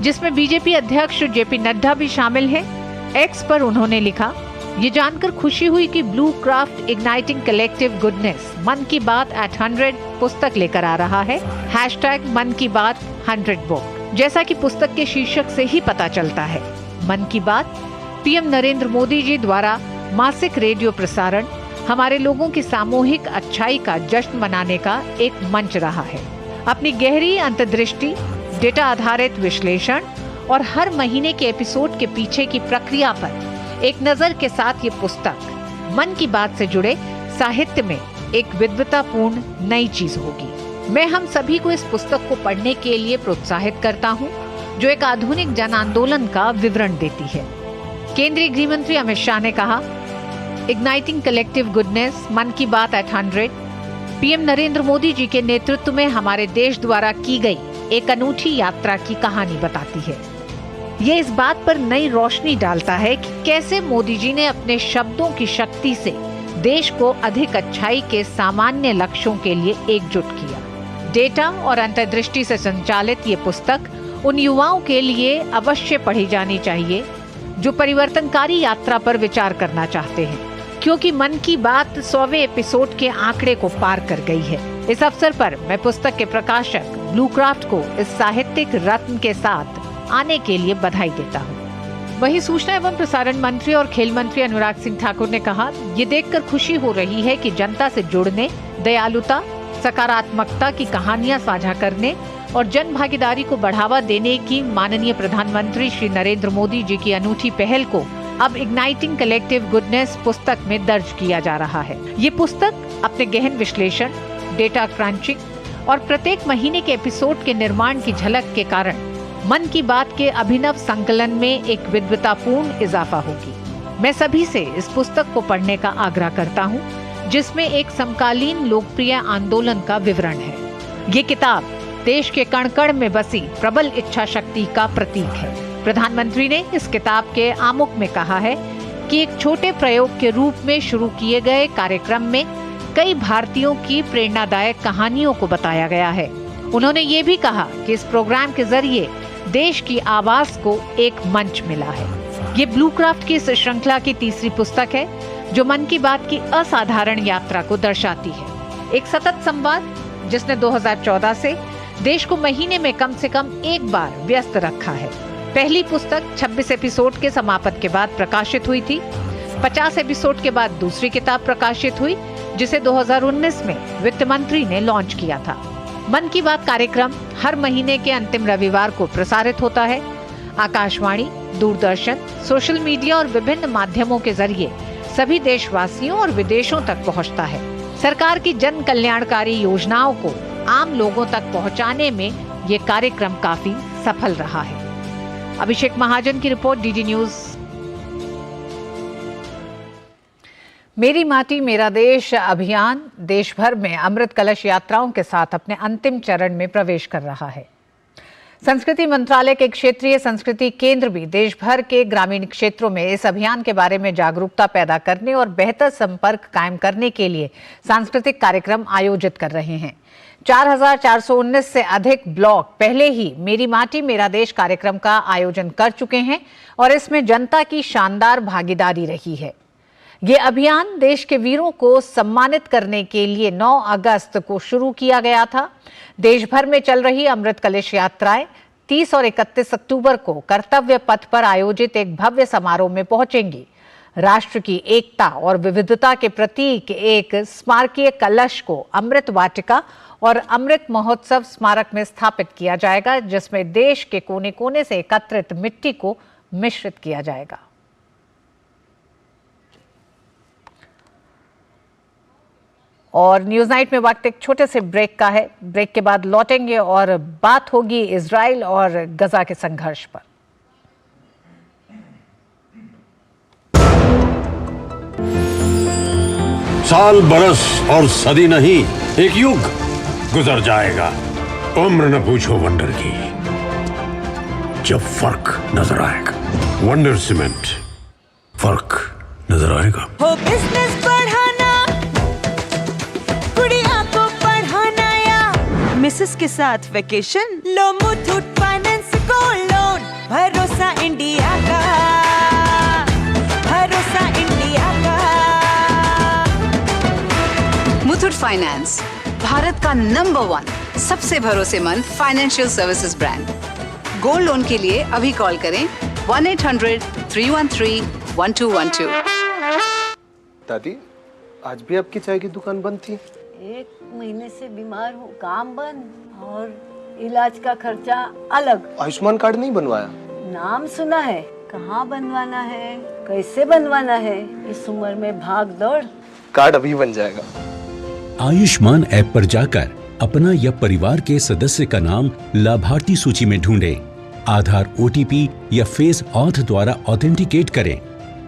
[SPEAKER 1] जिसमें बीजेपी अध्यक्ष जेपी नड्डा भी शामिल हैं। एक्स पर उन्होंने लिखा, ये जानकर खुशी हुई कि blue craft igniting collective goodness मन की बात एट 100 पुस्तक लेकर आ रहा है। #मन की बात 100 बुक। जैसा कि पुस्तक के शीर्षक से ही पता चलता है, मन की बात पीएम नरेंद्र मोदी जी द्वारा मासिक रेडियो प्रसारण हमारे लोगों की सामूहिक अच्छाई का जश्न मनाने का एक मंच रहा है। अपनी गहरी अंतर्दृष्टि, डेटा आधारित विश्लेषण और हर महीने के एपिसोड के पीछे की प्रक्रिया पर एक नजर के साथ ये पुस्तक मन की बात से जुड़े साहित्य में एक विद्वतापूर्ण नई चीज होगी। मैं हम सभी को इस पुस्तक को पढ़ने के लिए प्रोत्साहित करता हूँ, जो एक आधुनिक जन आंदोलन का विवरण देती है। केंद्रीय गृह मंत्री अमित शाह ने कहा, इग्नाइटिंग कलेक्टिव गुडनेस मन की बात एट 100 पीएम नरेंद्र मोदी जी के नेतृत्व में हमारे देश द्वारा की गई एक अनूठी यात्रा की कहानी बताती है। ये इस बात पर नई रोशनी डालता है कि कैसे मोदी जी ने अपने शब्दों की शक्ति से देश को अधिक अच्छाई के सामान्य लक्ष्यों के लिए एकजुट किया। डेटा और अंतर्दृष्टि से संचालित ये पुस्तक उन युवाओं के लिए अवश्य पढ़ी जानी चाहिए जो परिवर्तनकारी यात्रा पर विचार करना चाहते हैं, क्योंकि मन की बात 100वें एपिसोड के आंकड़े को पार कर गई है। इस अवसर पर मैं पुस्तक के प्रकाशक ब्लू क्राफ्ट को इस साहित्यिक रत्न के साथ आने के लिए बधाई देता हूँ। वहीं सूचना एवं प्रसारण मंत्री और खेल मंत्री अनुराग सिंह ठाकुर ने कहा, ये देखकर खुशी हो रही है कि जनता से जुड़ने, दयालुता, सकारात्मकता की कहानियां साझा करने और जन भागीदारी को बढ़ावा देने की माननीय प्रधानमंत्री श्री नरेंद्र मोदी जी की अनूठी पहल को अब इग्नाइटिंग कलेक्टिव गुडनेस पुस्तक में दर्ज किया जा रहा है। ये पुस्तक अपने गहन विश्लेषण, डेटा क्रंचिंग और प्रत्येक महीने के एपिसोड के निर्माण की झलक के कारण मन की बात के अभिनव संकलन में एक विद्वतापूर्ण इजाफा होगी। मैं सभी से इस पुस्तक को पढ़ने का आग्रह करता हूँ, जिसमें एक समकालीन लोकप्रिय आंदोलन का विवरण है। ये किताब देश के कण-कण में बसी प्रबल इच्छा शक्ति का प्रतीक है। प्रधानमंत्री ने इस किताब के आमुख में कहा है कि एक छोटे प्रयोग के रूप में शुरू किए गए कार्यक्रम में कई भारतीयों की प्रेरणादायक कहानियों को बताया गया है। उन्होंने ये भी कहा कि इस प्रोग्राम के जरिए देश की आवाज को एक मंच मिला है। ये ब्लू क्राफ्ट की इस श्रृंखला की तीसरी पुस्तक है, जो मन की बात की असाधारण यात्रा को दर्शाती है। एक सतत संवाद जिसने 2014 से देश को महीने में कम से कम एक बार व्यस्त रखा है। पहली पुस्तक 26 एपिसोड के समापन के बाद प्रकाशित हुई थी। 50 एपिसोड के बाद दूसरी किताब प्रकाशित हुई, जिसे 2019 में वित्त मंत्री ने लॉन्च किया था। मन की बात कार्यक्रम हर महीने के अंतिम रविवार को प्रसारित होता है। आकाशवाणी, दूरदर्शन, सोशल मीडिया और विभिन्न माध्यमों के जरिए सभी देशवासियों और विदेशों तक पहुंचता है। सरकार की जन कल्याणकारी योजनाओं को आम लोगों तक पहुंचाने में ये कार्यक्रम काफी सफल रहा है। अभिषेक महाजन की रिपोर्ट, डीडी न्यूज। मेरी माटी मेरा देश अभियान देश भर में अमृत कलश यात्राओं के साथ अपने अंतिम चरण में प्रवेश कर रहा है। संस्कृति मंत्रालय के क्षेत्रीय संस्कृति केंद्र भी देश भर के ग्रामीण क्षेत्रों में इस अभियान के बारे में जागरूकता पैदा करने और बेहतर संपर्क कायम करने के लिए सांस्कृतिक कार्यक्रम आयोजित कर रहे हैं। 4,419 से अधिक ब्लॉक पहले ही मेरी माटी मेरा देश कार्यक्रम का आयोजन कर चुके हैं और इसमें जनता की शानदार भागीदारी रही है। ये अभियान देश के वीरों को सम्मानित करने के लिए 9 अगस्त को शुरू किया गया था। देश भर में चल रही अमृत कलश यात्राएं 30 और 31 अक्टूबर को कर्तव्य पथ पर आयोजित एक भव्य समारोह में पहुंचेंगी। राष्ट्र की एकता और विविधता के प्रतीक एक स्मारकीय कलश को अमृत वाटिका और अमृत महोत्सव स्मारक में स्थापित किया जाएगा, जिसमें देश के कोने कोने से एकत्रित मिट्टी को मिश्रित किया जाएगा। और न्यूज नाइट में वक्त एक छोटे से ब्रेक का है। ब्रेक के बाद लौटेंगे और बात होगी इजराइल और गजा के संघर्ष पर।
[SPEAKER 6] साल, बरस और सदी नहीं, एक युग गुजर जाएगा। उम्र न पूछो वंडर की, जब फर्क नजर आएगा। वंडर सीमेंट, फर्क नजर आएगा।
[SPEAKER 8] हो बिजनेस बढ़ाना, गुड़िया को पढ़ाना या मिसेस के साथ वेकेशन, लो मुथूट फाइनेंस गोल्ड लोन। भरोसा इंडिया का, भरोसा इंडिया का।
[SPEAKER 21] मुथूट फाइनेंस, भारत का नंबर 1 सबसे भरोसेमंद financial services brand. Gold loan के लिए अभी कॉल करें 1-800-313-1212।
[SPEAKER 3] दादी, आज भी आपकी चाय की दुकान बंद थी?
[SPEAKER 4] 1 महीने से बीमार हूँ, काम बंद और इलाज का खर्चा अलग।
[SPEAKER 3] आयुष्मान कार्ड नहीं बनवाया?
[SPEAKER 4] नाम सुना है, कहाँ बनवाना है, कैसे बनवाना है, इस उम्र में भाग दौड़।
[SPEAKER 3] कार्ड अभी बन जाएगा।
[SPEAKER 5] आयुष्मान ऐप पर जाकर अपना या परिवार के सदस्य का नाम लाभार्थी सूची में ढूंढें। आधार, OTP या फेस ऑथ द्वारा ऑथेंटिकेट करें।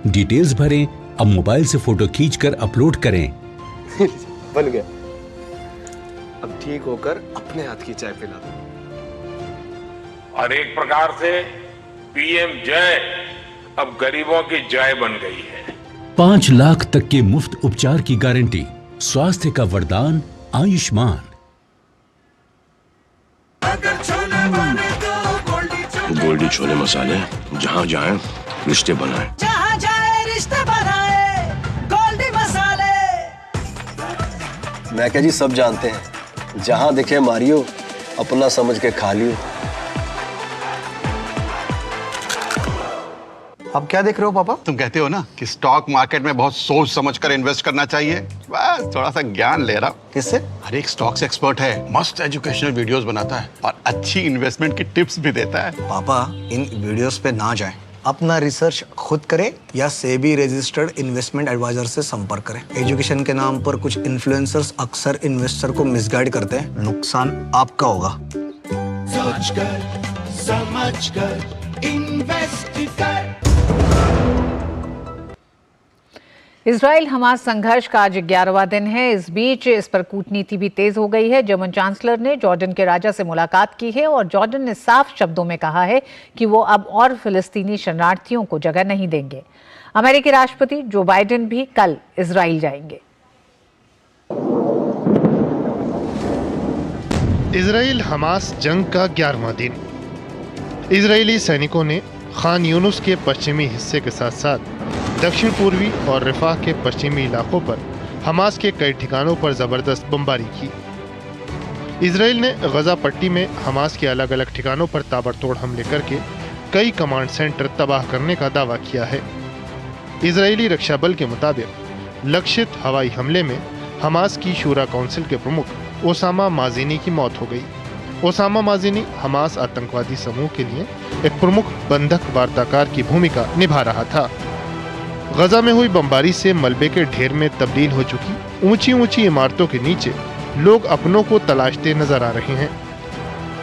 [SPEAKER 5] डिटेल्स भरें। अब मोबाइल से फोटो खींचकर अपलोड करें।
[SPEAKER 3] बन गया। अब ठीक होकर अपने हाथ की चाय पिला दो।
[SPEAKER 2] और एक प्रकार से PM जय अब गरीबों की जय बन गई है।
[SPEAKER 5] 5 लाख तक के मुफ्त उपचार की गारंटी, स्वास्थ्य का वरदान आयुष्मान।
[SPEAKER 22] गोल्डी छोले मसाले, जहाँ जाए रिश्ते बनाए।
[SPEAKER 8] जहाँ जाए रिश्ते बनाए, गोल्डी मसाले।
[SPEAKER 7] मैं क्या जी, सब जानते हैं, जहां दिखे मारियो, अपना समझ के खा लियो।
[SPEAKER 25] अब क्या देख रहे हो पापा?
[SPEAKER 24] तुम कहते हो ना कि स्टॉक मार्केट में बहुत सोच समझकर इन्वेस्ट करना चाहिए, बस थोड़ा सा ज्ञान ले रहा हूँ।
[SPEAKER 25] किससे?
[SPEAKER 24] हर एक स्टॉक्स एक्सपर्ट है, मस्त एजुकेशनल वीडियोस बनाता है और अच्छी इन्वेस्टमेंट की टिप्स भी देता है।
[SPEAKER 25] पापा, इन वीडियोस पे ना जाएं। अपना रिसर्च खुद करें या सेबी रजिस्टर्ड इन्वेस्टमेंट एडवाइजर से संपर्क करें। एजुकेशन के नाम पर कुछ इन्फ्लुएंसर्स अक्सर इन्वेस्टर को मिसगाइड करते हैं, नुकसान आपका होगा।
[SPEAKER 9] सोच कर, समझ कर, इन्वेस्ट कर।
[SPEAKER 1] इजराइल हमास संघर्ष का आज 11वां दिन है। इस बीच इस पर कूटनीति भी तेज हो गई है। जर्मन चांसलर ने जॉर्डन के राजा से मुलाकात की है और जॉर्डन ने साफ शब्दों में कहा है कि वो अब और फिलिस्तीनी शरणार्थियों को जगह नहीं देंगे। अमेरिकी राष्ट्रपति जो बाइडेन भी कल इजराइल जाएंगे।
[SPEAKER 10] इजराइल हमास जंग का 11वां दिन। इजरायली सैनिकों ने खान यूनुस के पश्चिमी हिस्से के साथ साथ दक्षिण पूर्वी और रिफाह के पश्चिमी इलाकों पर हमास के कई ठिकानों पर जबरदस्त बमबारी की। इजराइल ने गजा पट्टी में हमास के अलग अलग ठिकानों पर ताबड़तोड़ हमले करके कई कमांड सेंटर तबाह करने का दावा किया है। इजरायली रक्षा बल के मुताबिक लक्षित हवाई हमले में हमास की शूरा काउंसिल के प्रमुख ओसामा माज़ीनी की मौत हो गई। ओसामा माज़ीनी हमास आतंकवादी समूह के लिए एक प्रमुख बंधक वार्ताकार की भूमिका निभा रहा था। गजा में हुई बमबारी से मलबे के ढेर में तब्दील हो चुकी ऊंची ऊंची इमारतों के नीचे लोग अपनों को तलाशते नजर आ रहे हैं।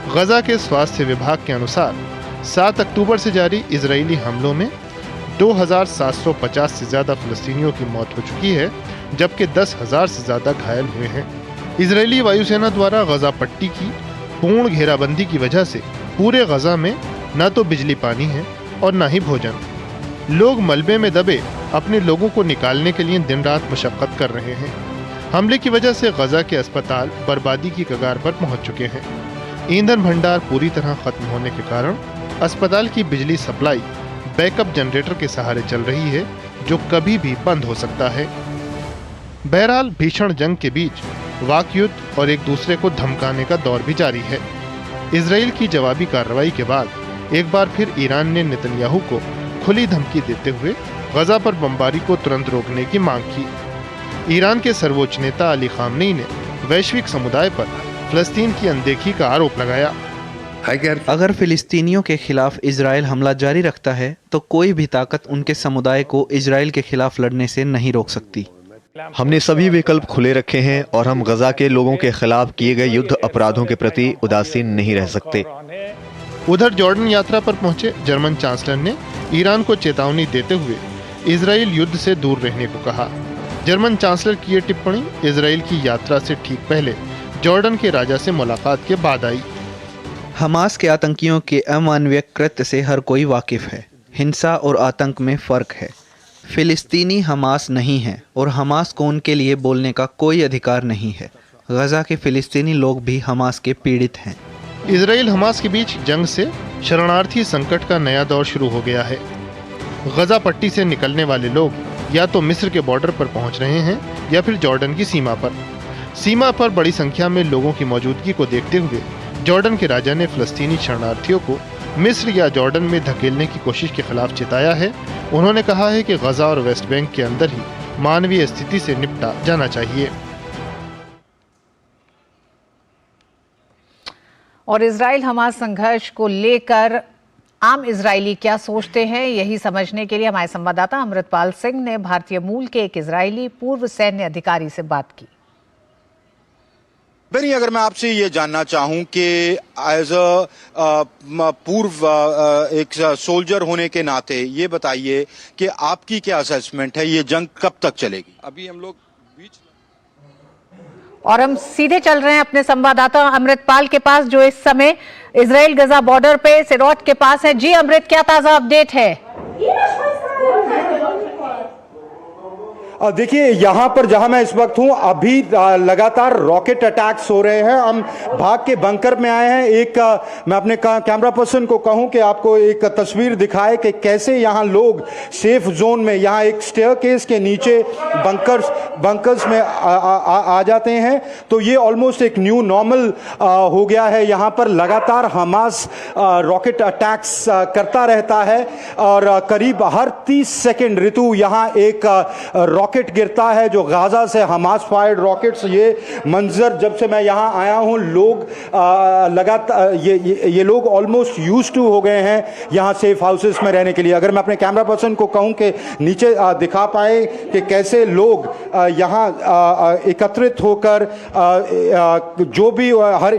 [SPEAKER 10] गजा के स्वास्थ्य विभाग के अनुसार 7 अक्टूबर से जारी इजरायली हमलों में 2750 से ज्यादा फलस्तीनियों की मौत हो चुकी है, जबकि 10,000 से ज्यादा घायल हुए हैं। इजरायली वायुसेना द्वारा गजा पट्टी की पूर्ण घेराबंदी की वजह से पूरे गजा में न तो बिजली पानी है और न ही भोजन। लोग मलबे में दबे अपने लोगों को निकालने के लिए दिन रात मशक्कत कर रहे हैं। हमले की वजह से गजा के अस्पताल बर्बादी की कगार पर पहुंच चुके हैं। ईंधन भंडार पूरी तरह खत्म होने के कारण अस्पताल की बिजली सप्लाई बैकअप जनरेटर के सहारे चल रही है, जो कभी भी बंद हो सकता है। बहरहाल भीषण जंग के बीच वाक युद्ध और एक दूसरे को धमकाने का दौर भी जारी है। इजराइल की जवाबी कार्रवाई के बाद एक बार फिर ईरान ने नेतन्याहू को खुली धमकी देते हुए गजा पर बमबारी को तुरंत रोकने की मांग की। ईरान के सर्वोच्च नेता अली खामनेई ने वैश्विक समुदाय पर फलस्तीन की अनदेखी का आरोप लगाया।
[SPEAKER 11] अगर फिलिस्तीनियों के खिलाफ इजराइल हमला जारी रखता है तो कोई भी ताकत उनके समुदाय को इजराइल के खिलाफ लड़ने से नहीं रोक सकती।
[SPEAKER 12] हमने सभी विकल्प खुले रखे हैं और हम गजा के लोगों के खिलाफ किए गए युद्ध अपराधों के प्रति उदासीन नहीं रह सकते।
[SPEAKER 10] उधर जॉर्डन यात्रा पर पहुंचे जर्मन चांसलर ने ईरान को चेतावनी देते हुए इजराइल युद्ध से दूर रहने को कहा। जर्मन चांसलर की ये टिप्पणी इजराइल की यात्रा से ठीक पहले जॉर्डन के राजा से मुलाकात के बाद आई।
[SPEAKER 11] हमास के आतंकियों के अमानवीय कृत्य से हर कोई वाकिफ है। हिंसा और आतंक में फ़र्क है। फिलिस्तीनी हमास नहीं है और हमास को उनके लिए बोलने का कोई अधिकार नहीं है। गजा के फिलिस्तीनी लोग भी हमास के पीड़ित हैं।
[SPEAKER 10] इजराइल हमास के बीच जंग से शरणार्थी संकट का नया दौर शुरू हो गया है। गजा पट्टी से निकलने वाले लोग या तो मिस्र के बॉर्डर पर पहुंच रहे हैं या फिर जॉर्डन की सीमा पर। सीमा पर बड़ी संख्या में लोगों की मौजूदगी को देखते हुए जॉर्डन के राजा ने फलस्तीनी शरणार्थियों को मिस्र या जॉर्डन में धकेलने की कोशिश के खिलाफ चिताया है। उन्होंने कहा है कि गजा और वेस्ट बैंक के अंदर ही मानवीय स्थिति से निपटा जाना चाहिए।
[SPEAKER 1] और इजराइल हमास संघर्ष को लेकर आम इजरायली क्या सोचते हैं, यही समझने के लिए हमारे संवाददाता अमृतपाल सिंह ने भारतीय मूल के एक इजरायली पूर्व सैन्य अधिकारी से बात की।
[SPEAKER 13] बेनी, अगर मैं आपसे ये जानना चाहूं कि एज अ पूर्व एक सोल्जर होने के नाते ये बताइए कि आपकी क्या असेसमेंट है, ये जंग कब तक चलेगी? अभी हम लोग
[SPEAKER 1] और हम सीधे चल रहे हैं अपने संवाददाता अमृतपाल के पास, जो इस समय इजराइल गजा बॉर्डर पे सिरोट के पास है। जी अमृत, क्या ताजा अपडेट है?
[SPEAKER 14] देखिए, यहाँ पर जहाँ मैं इस वक्त हूँ अभी लगातार रॉकेट अटैक्स हो रहे हैं। हम भाग के बंकर में आए हैं। एक मैं अपने कैमरा पर्सन को कहूँ कि आपको एक तस्वीर दिखाए कि कैसे यहाँ लोग सेफ जोन में, यहाँ एक स्टेयरकेस के नीचे बंकर्स में आ जाते हैं। तो ये ऑलमोस्ट एक न्यू नॉर्मल हो गया है। यहाँ पर लगातार हमास रॉकेट अटैक्स करता रहता है और करीब हर 30 सेकेंड ऋतु यहाँ एक रॉकेट गिरता है जो गाजा से हमास फायर्ड रॉकेट्स। ये मंजर जब से मैं यहाँ आया हूँ, लोग लगातार ये लोग ऑलमोस्ट यूज्ड टू हो गए हैं यहाँ सेफ हाउसेस में रहने के लिए। अगर मैं अपने कैमरा पर्सन को कहूँ कि नीचे दिखा पाए कि कैसे लोग यहाँ एकत्रित होकर जो भी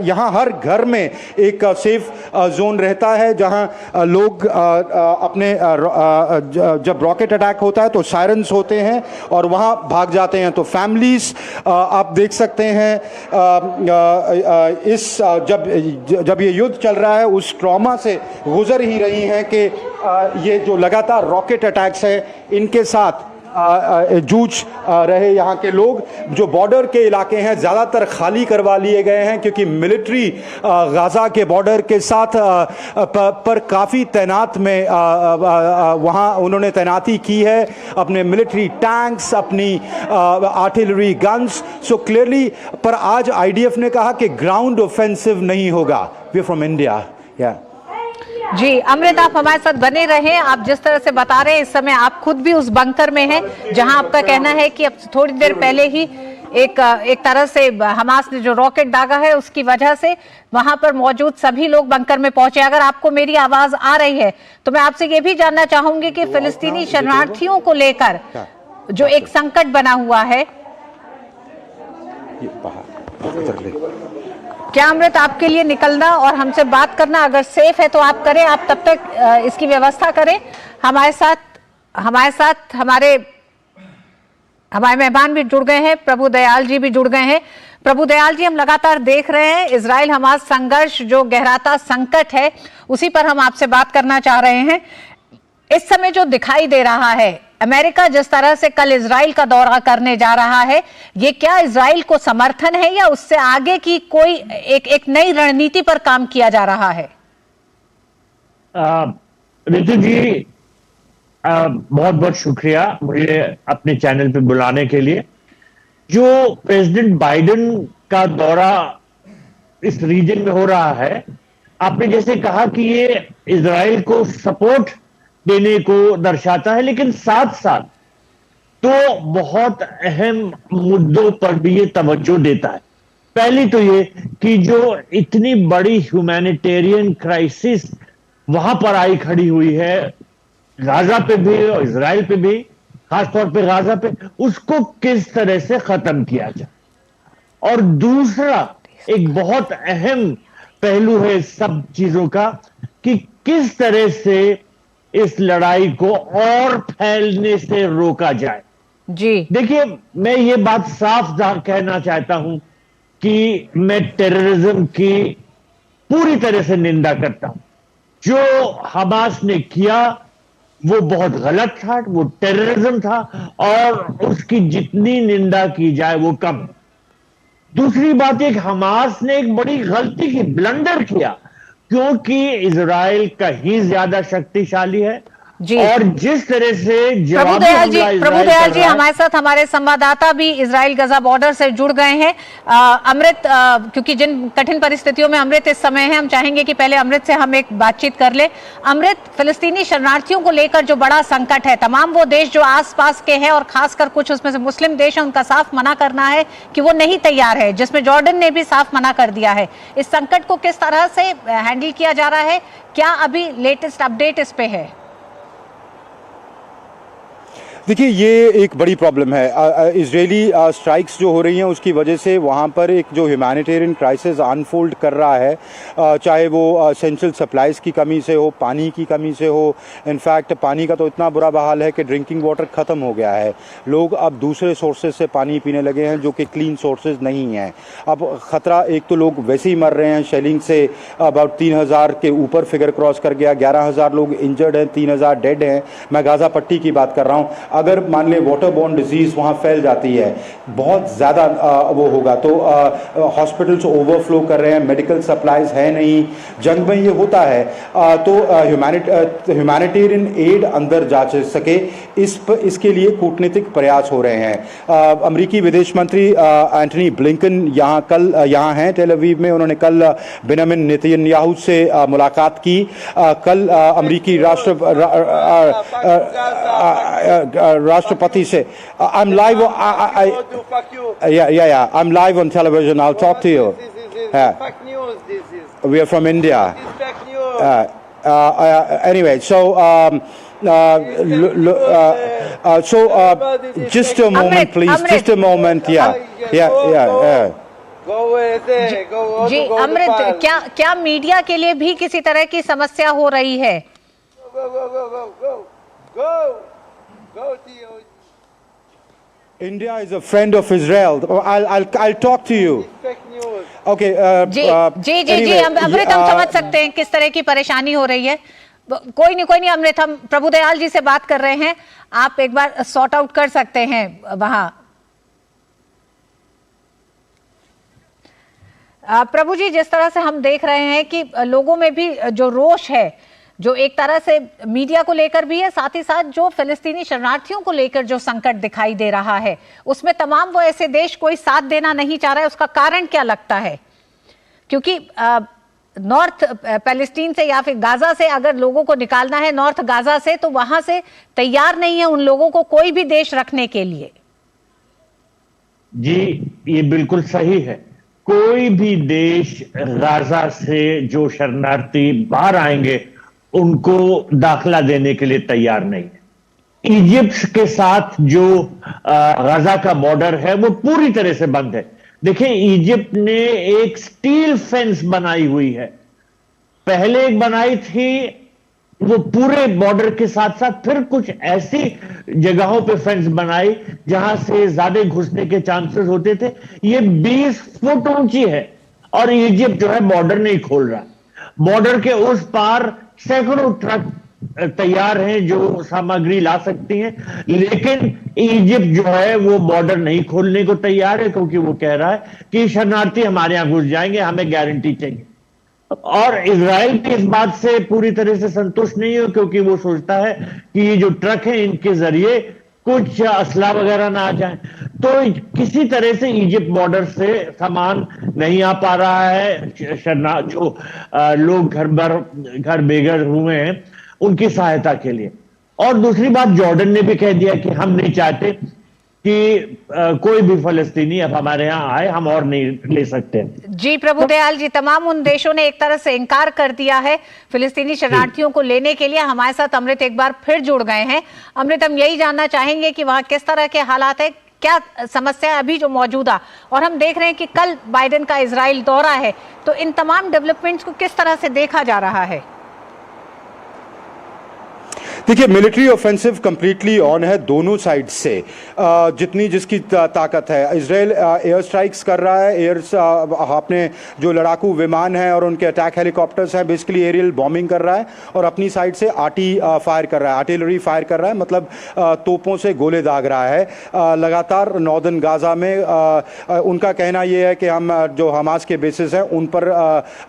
[SPEAKER 14] यहाँ हर घर में एक सेफ जोन रहता है जहाँ लोग अपने जब रॉकेट अटैक होता है तो सायरन्स होते हैं और वहाँ भाग जाते हैं। तो फैमिलीज आप देख सकते हैं इस जब ये युद्ध चल रहा है उस ट्रॉमा से गुजर ही रही हैं कि ये जो लगातार रॉकेट अटैक्स है इनके साथ जूझ रहे यहाँ के लोग। जो बॉर्डर के इलाके हैं ज़्यादातर खाली करवा लिए गए हैं क्योंकि मिलिट्री गाजा के बॉर्डर के साथ पर काफ़ी तैनात में वहाँ उन्होंने तैनाती की है, अपने मिलिट्री टैंक्स, अपनी आर्टिलरी गन्स। सो क्लियरली पर आज आईडीएफ ने कहा कि ग्राउंड ऑफेंसिव नहीं होगा। We from India.
[SPEAKER 1] Ji Amrit, आप हमारे साथ बने रहें। आप जिस तरह से बता रहे हैं, इस समय आप खुद भी उस बंकर में हैं जहां आपका कहना है कि अब थोड़ी देर पहले ही एक तरह से हमास ने जो रॉकेट दागा है उसकी वजह से वहां पर मौजूद सभी लोग बंकर में पहुंचे। अगर आपको मेरी आवाज आ रही है तो मैं आपसे ये भी जानना चाहूंगी कि फिलिस्तीनी शरणार्थियों को लेकर जो एक संकट बना हुआ है, क्या अमृत आपके लिए निकलना और हमसे बात करना अगर सेफ है तो आप करें, आप तब तक इसकी व्यवस्था करें। हमारे साथ हमारे मेहमान भी जुड़ गए हैं, प्रभु दयाल जी भी जुड़ गए हैं। प्रभु दयाल जी, हम लगातार देख रहे हैं इजराइल हमास संघर्ष जो गहराता संकट है, उसी पर हम आपसे बात करना चाह रहे हैं। इस समय जो दिखाई दे रहा है, अमेरिका जिस तरह से कल इजराइल का दौरा करने जा रहा है, ये क्या इजराइल को समर्थन है या उससे आगे की कोई एक नई रणनीति पर काम किया जा रहा है?
[SPEAKER 15] रितु जी, बहुत बहुत शुक्रिया मुझे अपने चैनल पे बुलाने के लिए। जो प्रेसिडेंट बाइडेन का दौरा इस रीजन में हो रहा है, आपने जैसे कहा कि ये इजराइल को सपोर्ट देने को दर्शाता है, लेकिन साथ साथ तो बहुत अहम मुद्दों पर भी ये तवज्जो देता है। पहली तो ये कि जो इतनी बड़ी ह्यूमैनिटेरियन क्राइसिस वहां पर आई खड़ी हुई है, गाजा पे भी और इजराइल पे भी, खासतौर पे गाजा पे, उसको किस तरह से खत्म किया जाए। और दूसरा एक बहुत अहम पहलू है इस सब चीजों का कि किस तरह से इस लड़ाई को और फैलने से रोका जाए।
[SPEAKER 1] जी
[SPEAKER 15] देखिए, मैं ये बात साफ कहना चाहता हूं कि मैं टेररिज्म की पूरी तरह से निंदा करता हूं। जो हमास ने किया वो बहुत गलत था, वो टेररिज्म था और उसकी जितनी निंदा की जाए वो कम। दूसरी बात, एक हमास ने एक बड़ी गलती की, ब्लंडर किया, क्योंकि इजराइल कहीं ज्यादा शक्तिशाली है
[SPEAKER 1] जी।
[SPEAKER 15] और जिस तरह से
[SPEAKER 1] प्रभु दयाल जी हमारे साथ हमारे संवाददाता भी इजराइल गजा बॉर्डर से जुड़ गए हैं। अमृत, क्योंकि जिन कठिन परिस्थितियों में अमृत इस समय है, हम चाहेंगे कि पहले अमृत से हम एक बातचीत कर ले। अमृत, फिलिस्तीनी शरणार्थियों को लेकर जो बड़ा संकट है, तमाम वो देश जो आसपास के हैं और खासकर कुछ उसमें से मुस्लिम देश है, उनका साफ मना करना है कि वो नहीं तैयार है, जिसमें जॉर्डन ने भी साफ मना कर दिया है। इस संकट को किस तरह से हैंडल किया जा रहा है, क्या अभी लेटेस्ट अपडेट इस पे है?
[SPEAKER 14] देखिए, ये एक बड़ी प्रॉब्लम है। इजरायली स्ट्राइक्स जो हो रही हैं उसकी वजह से वहाँ पर एक जो ह्यूमैनिटेरियन क्राइसिस अनफोल्ड कर रहा है, चाहे वो एसेंशियल सप्लाइज की कमी से हो, पानी की कमी से हो। इनफैक्ट पानी का तो इतना बुरा बहाल है कि ड्रिंकिंग वाटर ख़त्म हो गया है। लोग अब दूसरे सोर्सेज से पानी पीने लगे हैं जो कि क्लीन सोर्सेज नहीं हैं। अब ख़तरा, एक तो लोग वैसे ही मर रहे हैं शेलिंग से, अबाउट 3000 के ऊपर फिगर क्रॉस कर गया, 11,000 लोग इंजर्ड हैं, 3000 डेड हैं। मैं गाज़ा पट्टी की बात कर रहा हूँ। अगर मान लें वाटर बॉर्न डिजीज़ वहाँ फैल जाती है, बहुत ज़्यादा वो होगा, तो हॉस्पिटल्स ओवरफ्लो कर रहे हैं, मेडिकल सप्लाईज है नहीं। जंग में ये होता है तो ह्यूमैनिटेरियन एड अंदर जा सके, इसके लिए कूटनीतिक प्रयास हो रहे हैं। अमेरिकी विदेश मंत्री एंटनी ब्लिंकन यहाँ हैं टेल अवीव में। उन्होंने कल बेंजामिन नेतन्याहू से मुलाकात की। कल अमेरिकी राष्ट्रपति से I'm live. I'm live on television. I'll talk to you. We are from India. Anyway, so just a moment, please. Just a moment. Yeah.
[SPEAKER 1] जी अमृत, क्या मीडिया के लिए भी किसी तरह की समस्या हो रही है?
[SPEAKER 14] India is a friend of Israel. I'll talk to you. Okay.
[SPEAKER 1] जी अमृत, हम समझ सकते हैं किस तरह की परेशानी हो रही है। कोई नहीं अमृत, हम प्रभु दयाल जी से बात कर रहे हैं, आप एक बार सॉर्ट आउट कर सकते हैं वहां। प्रभु जी, जिस तरह से हम देख रहे हैं कि लोगों में भी जो रोष है, जो एक तरह से मीडिया को लेकर भी है, साथ ही साथ जो फिलिस्तीनी शरणार्थियों को लेकर जो संकट दिखाई दे रहा है, उसमें तमाम वो ऐसे देश कोई साथ देना नहीं चाह रहा है। उसका कारण क्या लगता है? क्योंकि नॉर्थ पैलेस्टीन से या फिर गाजा से अगर लोगों को निकालना है, नॉर्थ गाजा से, तो वहां से तैयार नहीं है उन लोगों को कोई भी देश रखने के लिए।
[SPEAKER 15] जी, ये बिल्कुल सही है। कोई भी देश गाजा से जो शरणार्थी बाहर आएंगे उनको दाखिला देने के लिए तैयार नहीं है। इजिप्ट के साथ जो गाजा का बॉर्डर है वो पूरी तरह से बंद है। देखिए, इजिप्ट ने एक स्टील फेंस बनाई हुई है, पहले एक बनाई थी वो पूरे बॉर्डर के साथ साथ, फिर कुछ ऐसी जगहों पे फेंस बनाई जहां से ज्यादा घुसने के चांसेस होते थे। ये 20 फुट ऊंची है और इजिप्ट जो है बॉर्डर नहीं खोल रहा। बॉर्डर के उस पार सैकड़ों ट्रक तैयार हैं जो सामग्री ला सकती हैं, लेकिन इजिप्ट जो है वो बॉर्डर नहीं खोलने को तैयार है, क्योंकि वो कह रहा है कि शरणार्थी हमारे यहां घुस जाएंगे, हमें गारंटी चाहिए। और इजराइल भी इस बात से पूरी तरह से संतुष्ट नहीं है, क्योंकि वो सोचता है कि ये जो ट्रक है इनके जरिए कुछ असला वगैरह ना आ जाए। तो किसी तरह से इजिप्ट बॉर्डर से सामान नहीं आ पा रहा है। जो लोग घर बेघर हुए हैं उनकी सहायता के लिए। और दूसरी बात, जॉर्डन ने भी कह दिया कि हम नहीं चाहते कि कोई भी फलस्तीनी अब हमारे यहाँ आए, हम और नहीं ले सकते।
[SPEAKER 1] जी प्रभुदयाल जी, तमाम उन देशों ने एक तरह से इनकार कर दिया है फिलिस्तीनी शरणार्थियों को लेने के लिए। हमारे साथ अमृत एक बार फिर जुड़ गए हैं। अमृत, हम यही जानना चाहेंगे कि वहाँ किस तरह के हालात है, क्या समस्या अभी जो मौजूदा, और हम देख रहे हैं कि कल बाइडेन का इजराइल दौरा है, तो इन तमाम डेवलपमेंट्स को किस तरह से देखा जा रहा है?
[SPEAKER 14] देखिए, मिलिट्री ऑफेंसिव कंप्लीटली ऑन है दोनों साइड से। जितनी जिसकी ताकत है, इजराइल एयर स्ट्राइक्स कर रहा है, अपने जो लड़ाकू विमान हैं और उनके अटैक हेलीकॉप्टर्स हैं, बेसिकली एरियल बॉम्बिंग कर रहा है, और अपनी साइड से फायर कर रहा है, आर्टिलरी फायर कर रहा है, मतलब तोपों से गोले दाग रहा है लगातार नॉर्दर्न गाजा में। उनका कहना यह है कि हम जो हमास के बेसिस हैं उन पर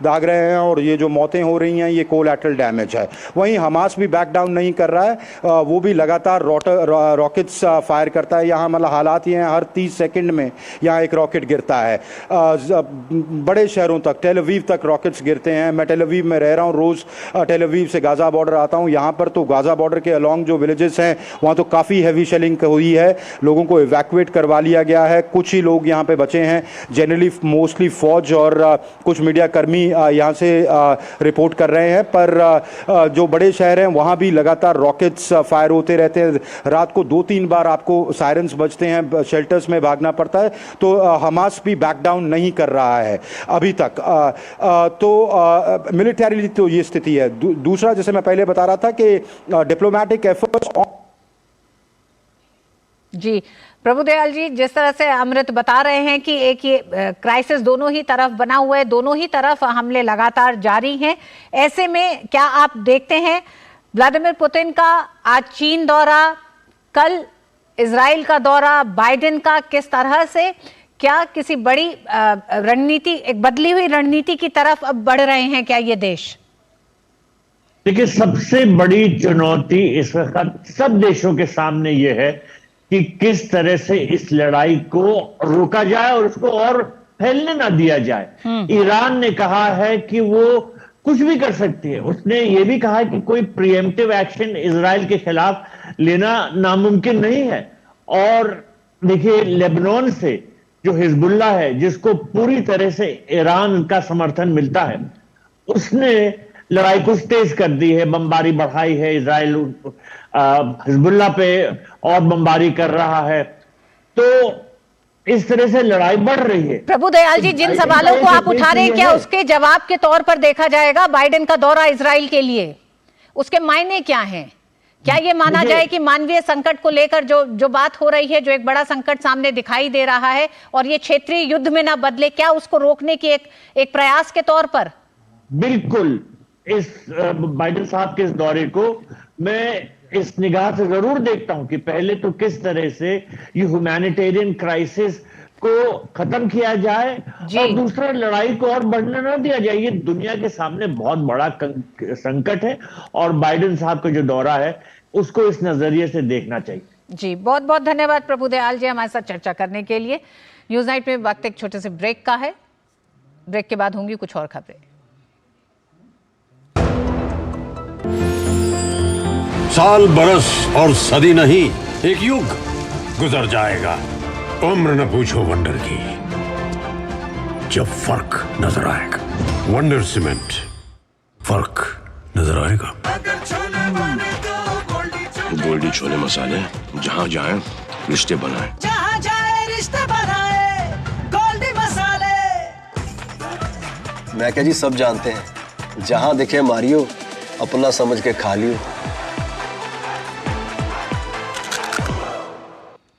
[SPEAKER 14] दाग रहे हैं, और ये जो मौतें हो रही हैं ये कोलैटरल डैमेज है। वहीं हमास भी बैक डाउन नहीं कर रहा है, वो भी लगातार रॉकेट्स फायर करता है। यहाँ मतलब हालात ये हैं, हर 30 सेकंड में यहाँ एक रॉकेट गिरता है। बड़े शहरों तक, टेल अवीव तक रॉकेट्स गिरते हैं। मैं टेल अवीव में रह रहा हूँ, रोज़ टेल अवीव से गाज़ा बॉर्डर आता हूँ। यहाँ पर तो गाज़ा बॉर्डर के अलॉन्ग जो विलेजेस हैं वहाँ तो काफ़ी हैवी शेलिंग हुई है, लोगों को इवैक्यूएट करवा लिया गया है। कुछ ही लोग यहाँ पे बचे हैं, जनरली मोस्टली फौज और कुछ मीडिया कर्मी यहाँ से रिपोर्ट कर रहे हैं। पर जो बड़े शहर हैं वहाँ भी लगातार रॉकेट्स फायर होते रहते हैं। रात को 2-3 बार आपको सायरन्स बजते हैं, शेल्टर्स में भागना पड़ता है। तो हमास भी बैक डाउन नहीं कर रहा है अभी तक। तो मिलिटरीली तो ये स्थिति है। दूसरा, जैसे मैं पहले बता रहा था कि डिप्लोमेटिक एफर्ट्स।
[SPEAKER 1] जी प्रभुदयाल जी, जिस तरह से अमृत बता रहे हैं कि एक ये क्राइसिस दोनों ही तरफ बना हुआ है, दोनों ही तरफ हमले लगातार जारी हैं, ऐसे में क्या आप देखते हैं व्लादिमीर पुतिन का आज चीन दौरा, कल इजराइल का दौरा, बाइडेन का, किस तरह से क्या किसी बड़ी रणनीति, एक बदली हुई रणनीति की तरफ अब बढ़ रहे हैं क्या ये देश?
[SPEAKER 15] देखिए, सबसे बड़ी चुनौती इस वक्त सब देशों के सामने ये है कि किस तरह से इस लड़ाई को रोका जाए और उसको और फैलने ना दिया जाए। ईरान ने कहा है कि वो कुछ भी कर सकती है। उसने ये भी कहा है कि कोई प्रीएम्प्टिव एक्शन इजराइल के खिलाफ लेना नामुमकिन नहीं है। और देखिए, लेबनान से जो हिजबुल्लाह है, जिसको पूरी तरह से ईरान का समर्थन मिलता है, उसने लड़ाई कुछ तेज कर दी है, बमबारी बढ़ाई है। इजराइल हिजबुल्लाह पे और बमबारी कर रहा है, तो इस तरह से लड़ाई बढ़ रही है।
[SPEAKER 1] प्रभुदयाल जी, जिन सवालों को आप उठा रहे हैं, क्या उसके जवाब के तौर पर देखा जाएगा बाइडेन का दौरा इजराइल के लिए? उसके मायने क्या हैं? क्या ये माना जाए कि मानवीय संकट को लेकर जो बात हो रही है, जो एक बड़ा संकट सामने दिखाई दे रहा है, और ये क्षेत्रीय युद्ध में ना बदले, क्या उसको रोकने की एक प्रयास के तौर पर?
[SPEAKER 15] बिल्कुल। इस बाइडेन साहब के इस दौरे को मैं इस निगाह से जरूर देखता हूं कि पहले तो किस तरह से ये ह्यूमैनिटेरियन क्राइसिस को खत्म किया जाए, और दूसरा, लड़ाई को और बढ़ने ना दिया जाए। ये दुनिया के सामने बहुत बड़ा संकट है, और बाइडेन साहब का जो दौरा है उसको इस नजरिए से देखना चाहिए।
[SPEAKER 1] जी, बहुत बहुत धन्यवाद प्रभुदयाल जी हमारे साथ चर्चा करने के लिए। न्यूज नाइट में वक्त एक छोटे से ब्रेक का है, ब्रेक के बाद होंगी कुछ और खबरें।
[SPEAKER 6] साल, बरस और सदी नहीं, एक युग गुजर जाएगा। उम्र न पूछो वंडर की, जब फर्क नजर आएगा। वंडर सीमेंट, फर्क नजर आएगा।
[SPEAKER 22] गोल्डी छोले मसाले, जहाँ जाए रिश्ते बनाए।
[SPEAKER 8] जहाँ जाए रिश्ते बनाए, गोल्डी मसाले।
[SPEAKER 7] मैं क्या जी, सब जानते हैं, जहां दिखे मारियो, अपना समझ के खा लियो।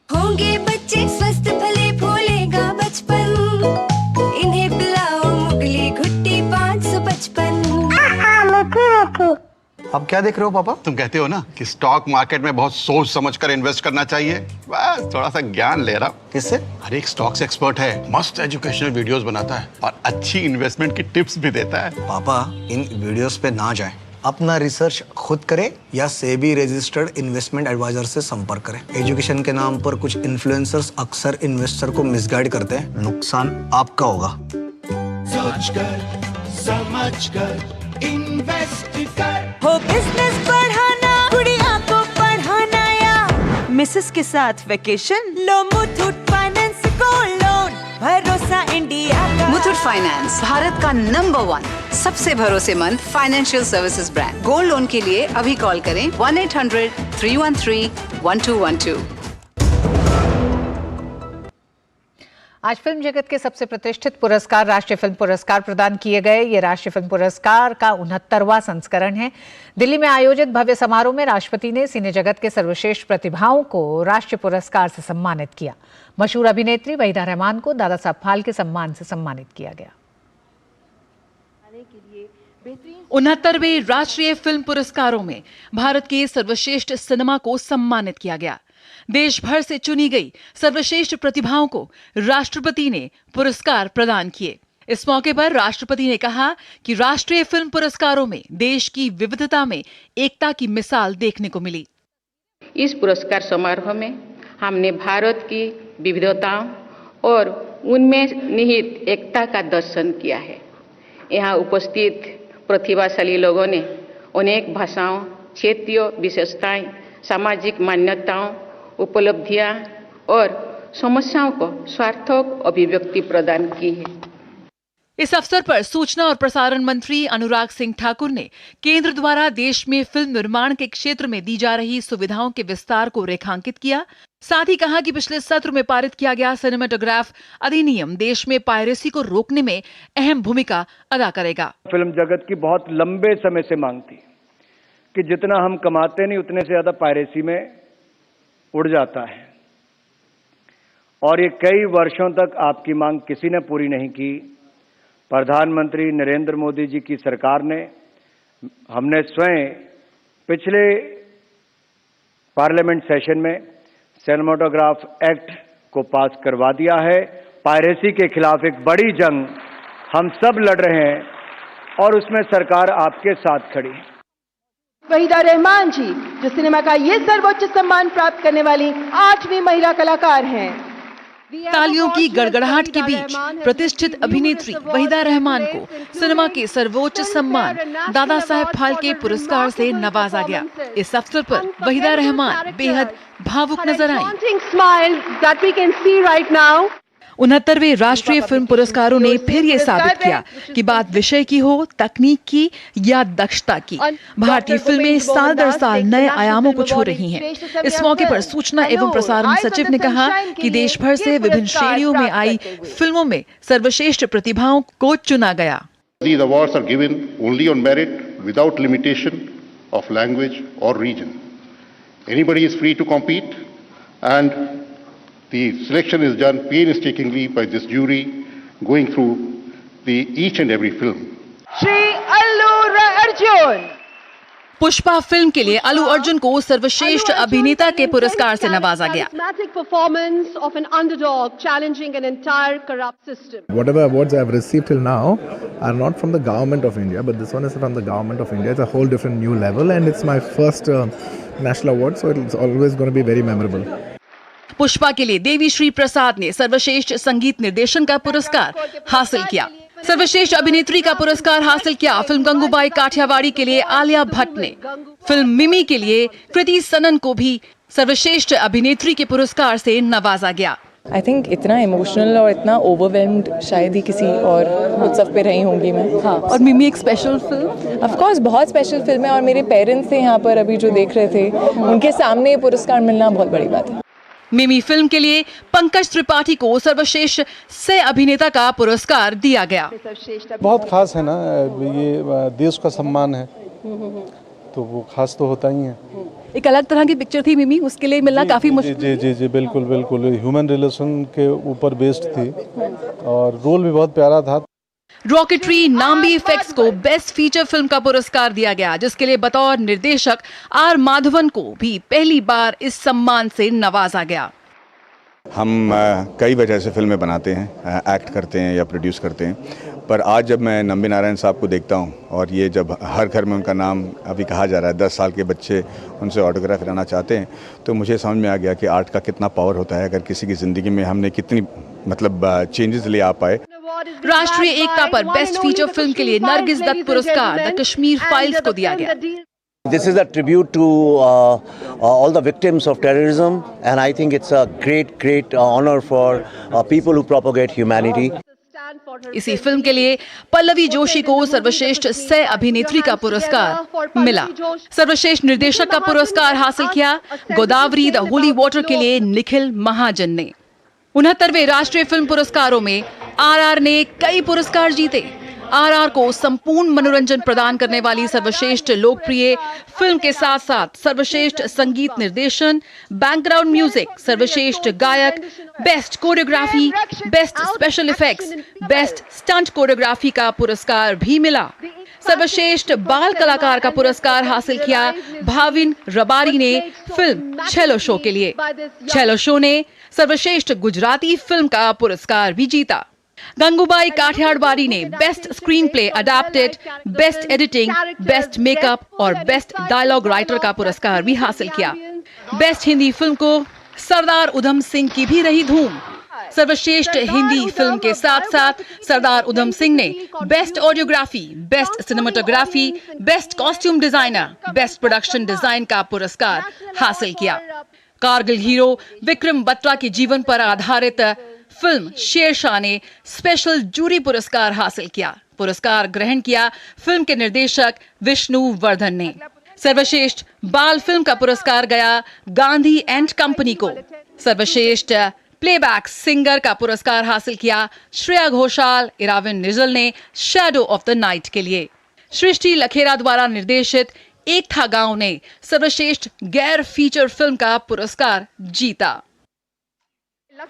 [SPEAKER 16] होंगे बच्चे स्वस्थ भले, फूलेगा बचपन, इन्हें पिलाओ मुगली घुट्टी 555।
[SPEAKER 25] अब क्या देख रहे हो पापा?
[SPEAKER 24] तुम कहते हो ना कि स्टॉक मार्केट में बहुत सोच समझकर इन्वेस्ट करना चाहिए, बस थोड़ा सा ज्ञान ले रहा हूँ।
[SPEAKER 25] किससे?
[SPEAKER 24] हर एक स्टॉक्स एक्सपर्ट है, मस्त एजुकेशनल वीडियोस बनाता है और अच्छी इन्वेस्टमेंट की टिप्स भी देता है।
[SPEAKER 25] पापा इन वीडियोस पे ना जाएं, अपना रिसर्च खुद करें या सेबी रजिस्टर्ड इन्वेस्टमेंट एडवाइजर से संपर्क करें। एजुकेशन के नाम पर कुछ इन्फ्लुएंसर्स अक्सर इन्वेस्टर को मिसगाइड करते हैं, नुकसान आपका होगा।
[SPEAKER 9] सोचकर समझकर इन्वेस्ट कर।
[SPEAKER 8] हो बिजनेस बढ़ाना, गुड़िया को पढ़ाना या मिसेस के साथ वेकेशन, लो मुथूट फाइनेंस गोल्ड लोन, भरोसा इंडिया का।
[SPEAKER 21] मुथूट फाइनेंस भारत का नंबर 1 सबसे भरोसेमंद financial services brand. Gold loan के लिए अभी कॉल करें 1-800-313-1212।
[SPEAKER 1] आज फिल्म जगत के सबसे प्रतिष्ठित पुरस्कार राष्ट्रीय फिल्म पुरस्कार प्रदान किए गए। ये राष्ट्रीय फिल्म पुरस्कार का 69वां संस्करण है। दिल्ली में आयोजित भव्य समारोह में राष्ट्रपति ने सिने जगत के सर्वश्रेष्ठ प्रतिभाओं को राष्ट्रीय पुरस्कार से सम्मानित किया। मशहूर अभिनेत्री वहीदा रहमान को दादा साहब फाल्के सम्मान से सम्मानित किया गया।
[SPEAKER 17] 69वें राष्ट्रीय फिल्म पुरस्कारों में भारत के सर्वश्रेष्ठ सिनेमा को सम्मानित किया गया। देश भर से चुनी गई सर्वश्रेष्ठ प्रतिभाओं को राष्ट्रपति ने पुरस्कार प्रदान किए। इस मौके पर राष्ट्रपति ने कहा कि राष्ट्रीय फिल्म पुरस्कारों में देश की विविधता में एकता की मिसाल देखने को मिली।
[SPEAKER 18] इस पुरस्कार समारोह में हमने भारत की विविधताओं और उनमें निहित एकता का दर्शन किया है। यहाँ उपस्थित प्रतिभाशाली लोगों ने अनेक भाषाओं, क्षेत्रीय विशेषताएं, सामाजिक मान्यताओं, उपलब्धियां और समस्याओं को सार्थक अभिव्यक्ति प्रदान की है।
[SPEAKER 17] इस अवसर पर सूचना और प्रसारण मंत्री अनुराग सिंह ठाकुर ने केंद्र द्वारा देश में फिल्म निर्माण के क्षेत्र में दी जा रही सुविधाओं के विस्तार को रेखांकित किया। साथ ही कहा कि पिछले सत्र में पारित किया गया सिनेमेटोग्राफ अधिनियम देश में पायरेसी को रोकने में अहम भूमिका अदा करेगा।
[SPEAKER 19] फिल्म जगत की बहुत लंबे समय से मांग थी कि जितना हम कमाते नहीं उतने से ज्यादा पायरेसी में उड़ जाता है, और ये कई वर्षों तक आपकी मांग किसी ने पूरी नहीं की। प्रधानमंत्री नरेंद्र मोदी जी की सरकार ने, हमने स्वयं पिछले पार्लियामेंट सेशन में सिनेमेटोग्राफ एक्ट को पास करवा दिया है। पायरेसी के खिलाफ एक बड़ी जंग हम सब लड़ रहे हैं और उसमें सरकार आपके साथ खड़ी है।
[SPEAKER 20] वहीदा रहमान जी जो सिनेमा का ये सर्वोच्च सम्मान प्राप्त करने वाली 8वीं महिला कलाकार हैं।
[SPEAKER 17] तालियों की गड़गड़ाहट के बीच प्रतिष्ठित अभिनेत्री वहीदा रहमान को सिनेमा के सर्वोच्च सम्मान दादा साहब फाल्के पुरस्कार से नवाजा गया। इस अवसर पर वहीदा रहमान बेहद भावुक नजर आईं। 69वें राष्ट्रीय फिल्म पुरस्कारों ने फिर ये साबित किया कि बात विषय की हो, तकनीक की या दक्षता की, भारतीय फिल्में साल दर साल नए आयामों को छू रही हैं। इस मौके पर सूचना एवं प्रसारण सचिव ने कहा कि देश भर से विभिन्न श्रेणियों में आई फिल्मों में सर्वश्रेष्ठ प्रतिभाओं को चुना गया।
[SPEAKER 23] These awards are given only on merit without limitation of language or region. Anybody is free to compete and the selection is done painstakingly by this jury, going through each and every film.
[SPEAKER 20] Shri Allu Arjun.
[SPEAKER 17] Pushpa film के लिए अल्लू अर्जुन को सर्वश्रेष्ठ अभिनेता के पुरस्कार से नवाजा गया।
[SPEAKER 20] performance of an underdog challenging an entire corrupt system.
[SPEAKER 27] Whatever awards I have received till now are not from the government of India, but this one is from the government of India. It's a whole different new level, and it's my first national award, so it's always going to be very memorable.
[SPEAKER 17] Pushpa के लिए देवी श्री प्रसाद ने सर्वश्रेष्ठ संगीत निर्देशन का पुरस्कार हासिल किया। सर्वश्रेष्ठ अभिनेत्री का पुरस्कार हासिल किया फिल्म गंगूबाई काठियावाड़ी के लिए आलिया भट्ट ने। फिल्म मिमी के लिए कृति सनन को भी सर्वश्रेष्ठ अभिनेत्री के पुरस्कार से नवाजा गया।
[SPEAKER 2] आई थिंक इतना इमोशनल और इतना ओवरवेल्म्ड शायद ही किसी और उत्सव पे रही होंगी मैं। हाँ, और मिमी एक स्पेशल फिल्म, ऑफ कोर्स बहुत स्पेशल फिल्म है और मेरे पेरेंट्स थे यहाँ पर अभी जो देख रहे थे, उनके सामने पुरस्कार मिलना बहुत बड़ी बात है।
[SPEAKER 17] मिमी फिल्म के लिए पंकज त्रिपाठी को सर्वश्रेष्ठ सह अभिनेता का पुरस्कार दिया गया।
[SPEAKER 3] बहुत खास है ना, ये देश का सम्मान है तो वो खास तो होता ही है।
[SPEAKER 2] एक अलग तरह की पिक्चर थी मिमी, उसके लिए मिलना काफी मुश्किल।
[SPEAKER 3] जी जी जी बिल्कुल बिल्कुल, ह्यूमन रिलेशन के ऊपर बेस्ड थी और रोल भी बहुत प्यारा था।
[SPEAKER 17] रॉकेटरी नाम्बी इफेक्ट्स को बेस्ट फीचर फिल्म का पुरस्कार दिया गया, जिसके लिए बतौर निर्देशक आर माधवन को भी पहली बार इस सम्मान से नवाजा गया।
[SPEAKER 4] हम कई वजह से फिल्में बनाते हैं, एक्ट करते हैं या प्रोड्यूस करते हैं, पर आज जब मैं नंबी नारायण साहब को देखता हूं और ये जब हर घर में उनका नाम अभी कहा जा रहा है, 10 साल के बच्चे उनसे ऑटोग्राफ लेना चाहते हैं, तो मुझे समझ में आ गया कि आर्ट का कितना पावर होता है। अगर किसी की ज़िंदगी में हमने कितनी चेंजेस ले आ पाए।
[SPEAKER 17] राष्ट्रीय एकता पर बेस्ट फीचर फिल्म के लिए नरगिस दत्त पुरस्कार द कश्मीर फाइल्स को दिया गया।
[SPEAKER 5] This is a tribute to all the victims of terrorism, and I think it's a great honor for people who propagate humanity.
[SPEAKER 17] इसी फिल्म के लिए पल्लवी जोशी को सर्वश्रेष्ठ सह अभिनेत्री का पुरस्कार मिला। सर्वश्रेष्ठ निर्देशक का पुरस्कार हासिल किया गोदावरी द होली वाटर के लिए निखिल महाजन ने। 69वें राष्ट्रीय फिल्म पुरस्कारों में आरआर ने कई पुरस्कार जीते। आरआर को संपूर्ण मनोरंजन प्रदान करने वाली सर्वश्रेष्ठ लोकप्रिय फिल्म के साथ साथ सर्वश्रेष्ठ संगीत निर्देशन, बैकग्राउंड म्यूजिक, सर्वश्रेष्ठ गायक, best choreography, best special effects, best stunt choreography का पुरस्कार भी मिला। सर्वश्रेष्ठ बाल कलाकार का पुरस्कार हासिल किया भाविन रबारी ने फिल्म छेलो शो के लिए। छेलो शो ने सर्वश्रेष्ठ गुजराती फिल्म का पुरस्कार भी जीता। गंगूबाई काठियावाड़ी ने best screen play adapted, best editing, best makeup और बेस्ट डायलॉग राइटर का पुरस्कार भी हासिल किया। बेस्ट हिंदी फिल्म को सरदार उधम सिंह की भी रही धूम। सर्वश्रेष्ठ हिंदी फिल्म के साथ साथ सरदार उधम सिंह ने best audiography, best cinematography, best costume designer, best production design का पुरस्कार हासिल किया। कारगिल हीरो विक्रम बत्रा के जीवन पर आधारित फिल्म शेरशाह ने स्पेशल जूरी पुरस्कार हासिल किया। पुरस्कार ग्रहण किया फिल्म के निर्देशक विष्णु वर्धन ने। सर्वश्रेष्ठ बाल फिल्म का पुरस्कार गया गांधी एंड कंपनी को। सर्वश्रेष्ठ प्लेबैक सिंगर का पुरस्कार हासिल किया श्रेया घोषाल, इराविन निजल ने शैडो ऑफ द नाइट के लिए। सृष्टि लखेरा द्वारा निर्देशित एक था गांव ने सर्वश्रेष्ठ गैर फीचर फिल्म का पुरस्कार जीता।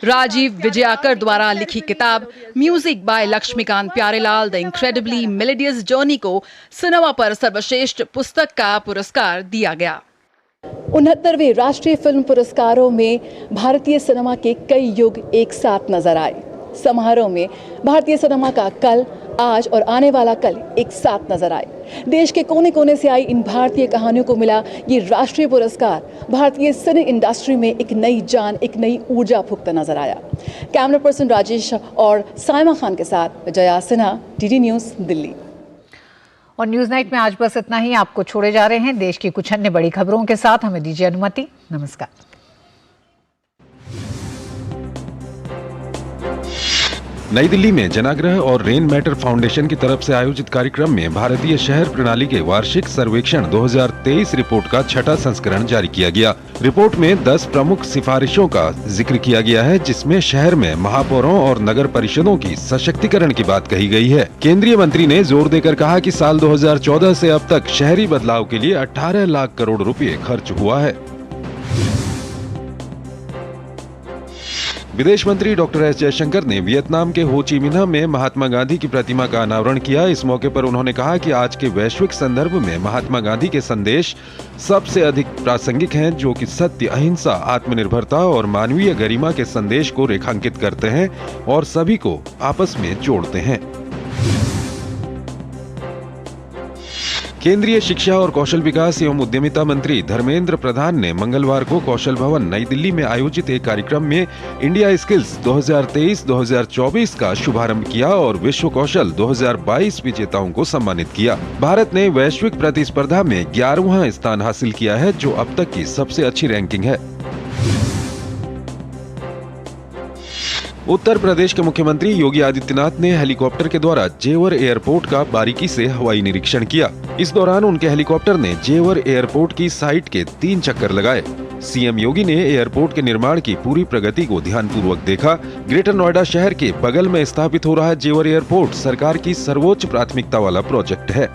[SPEAKER 17] राजीव विजयाकर द्वारा लिखी किताब music by Laxmikant Pyarelal the incredibly melodious journey को सिनेमा पर सर्वश्रेष्ठ पुस्तक का पुरस्कार दिया गया।
[SPEAKER 2] 69वें राष्ट्रीय फिल्म पुरस्कारों में भारतीय सिनेमा के कई युग एक साथ नजर आए। समारोह में भारतीय सिनेमा का कल, आज और आने वाला कल एक साथ नजर आए। देश के कोने कोने से आई इन भारतीय कहानियों को मिला ये राष्ट्रीय पुरस्कार भारतीय सिने इंडस्ट्री में एक नई जान, एक नई ऊर्जा फूंकता नजर आया। कैमरा पर्सन राजेश और साइमा खान के साथ विजया सिन्हा, डीडी न्यूज़, दिल्ली।
[SPEAKER 1] और न्यूज़ नाइट में आज बस इतना ही। आपको छोड़े जा रहे हैं देश की कुछ अन्य बड़ी खबरों के साथ। हमें दीजिए अनुमति। नमस्कार।
[SPEAKER 11] नई दिल्ली में जनाग्रह और रेन मैटर फाउंडेशन की तरफ से आयोजित कार्यक्रम में भारतीय शहर प्रणाली के वार्षिक सर्वेक्षण 2023 रिपोर्ट का 6वां संस्करण जारी किया गया। रिपोर्ट में 10 प्रमुख सिफारिशों का जिक्र किया गया है, जिसमें शहर में महापौरों और नगर परिषदों की सशक्तिकरण की बात कही गई है। केंद्रीय मंत्री ने जोर देकर कहा कि साल 2014 से अब तक शहरी बदलाव के लिए 18 लाख करोड़ रुपए खर्च हुआ है। विदेश मंत्री डॉक्टर एस जयशंकर ने वियतनाम के हो ची मिन्ह में महात्मा गांधी की प्रतिमा का अनावरण किया। इस मौके पर उन्होंने कहा कि आज के वैश्विक संदर्भ में महात्मा गांधी के संदेश सबसे अधिक प्रासंगिक हैं, जो कि सत्य, अहिंसा, आत्मनिर्भरता और मानवीय गरिमा के संदेश को रेखांकित करते हैं और सभी को आपस में जोड़ते हैं। केंद्रीय शिक्षा और कौशल विकास एवं उद्यमिता मंत्री धर्मेंद्र प्रधान ने मंगलवार को कौशल भवन नई दिल्ली में आयोजित एक कार्यक्रम में इंडिया स्किल्स 2023-2024 का शुभारंभ किया और विश्व कौशल 2022 विजेताओं को सम्मानित किया। भारत ने वैश्विक प्रतिस्पर्धा में 11वां स्थान हासिल किया है, जो अब तक की सबसे अच्छी रैंकिंग है। उत्तर प्रदेश के मुख्यमंत्री योगी आदित्यनाथ ने हेलीकॉप्टर के द्वारा जेवर एयरपोर्ट का बारीकी से हवाई निरीक्षण किया। इस दौरान उनके हेलीकॉप्टर ने जेवर एयरपोर्ट की साइट के 3 चक्कर लगाए। सीएम योगी ने एयरपोर्ट के निर्माण की पूरी प्रगति को ध्यानपूर्वक देखा। ग्रेटर नोएडा शहर के बगल में स्थापित हो रहा जेवर एयरपोर्ट सरकार की सर्वोच्च प्राथमिकता वाला प्रोजेक्ट है।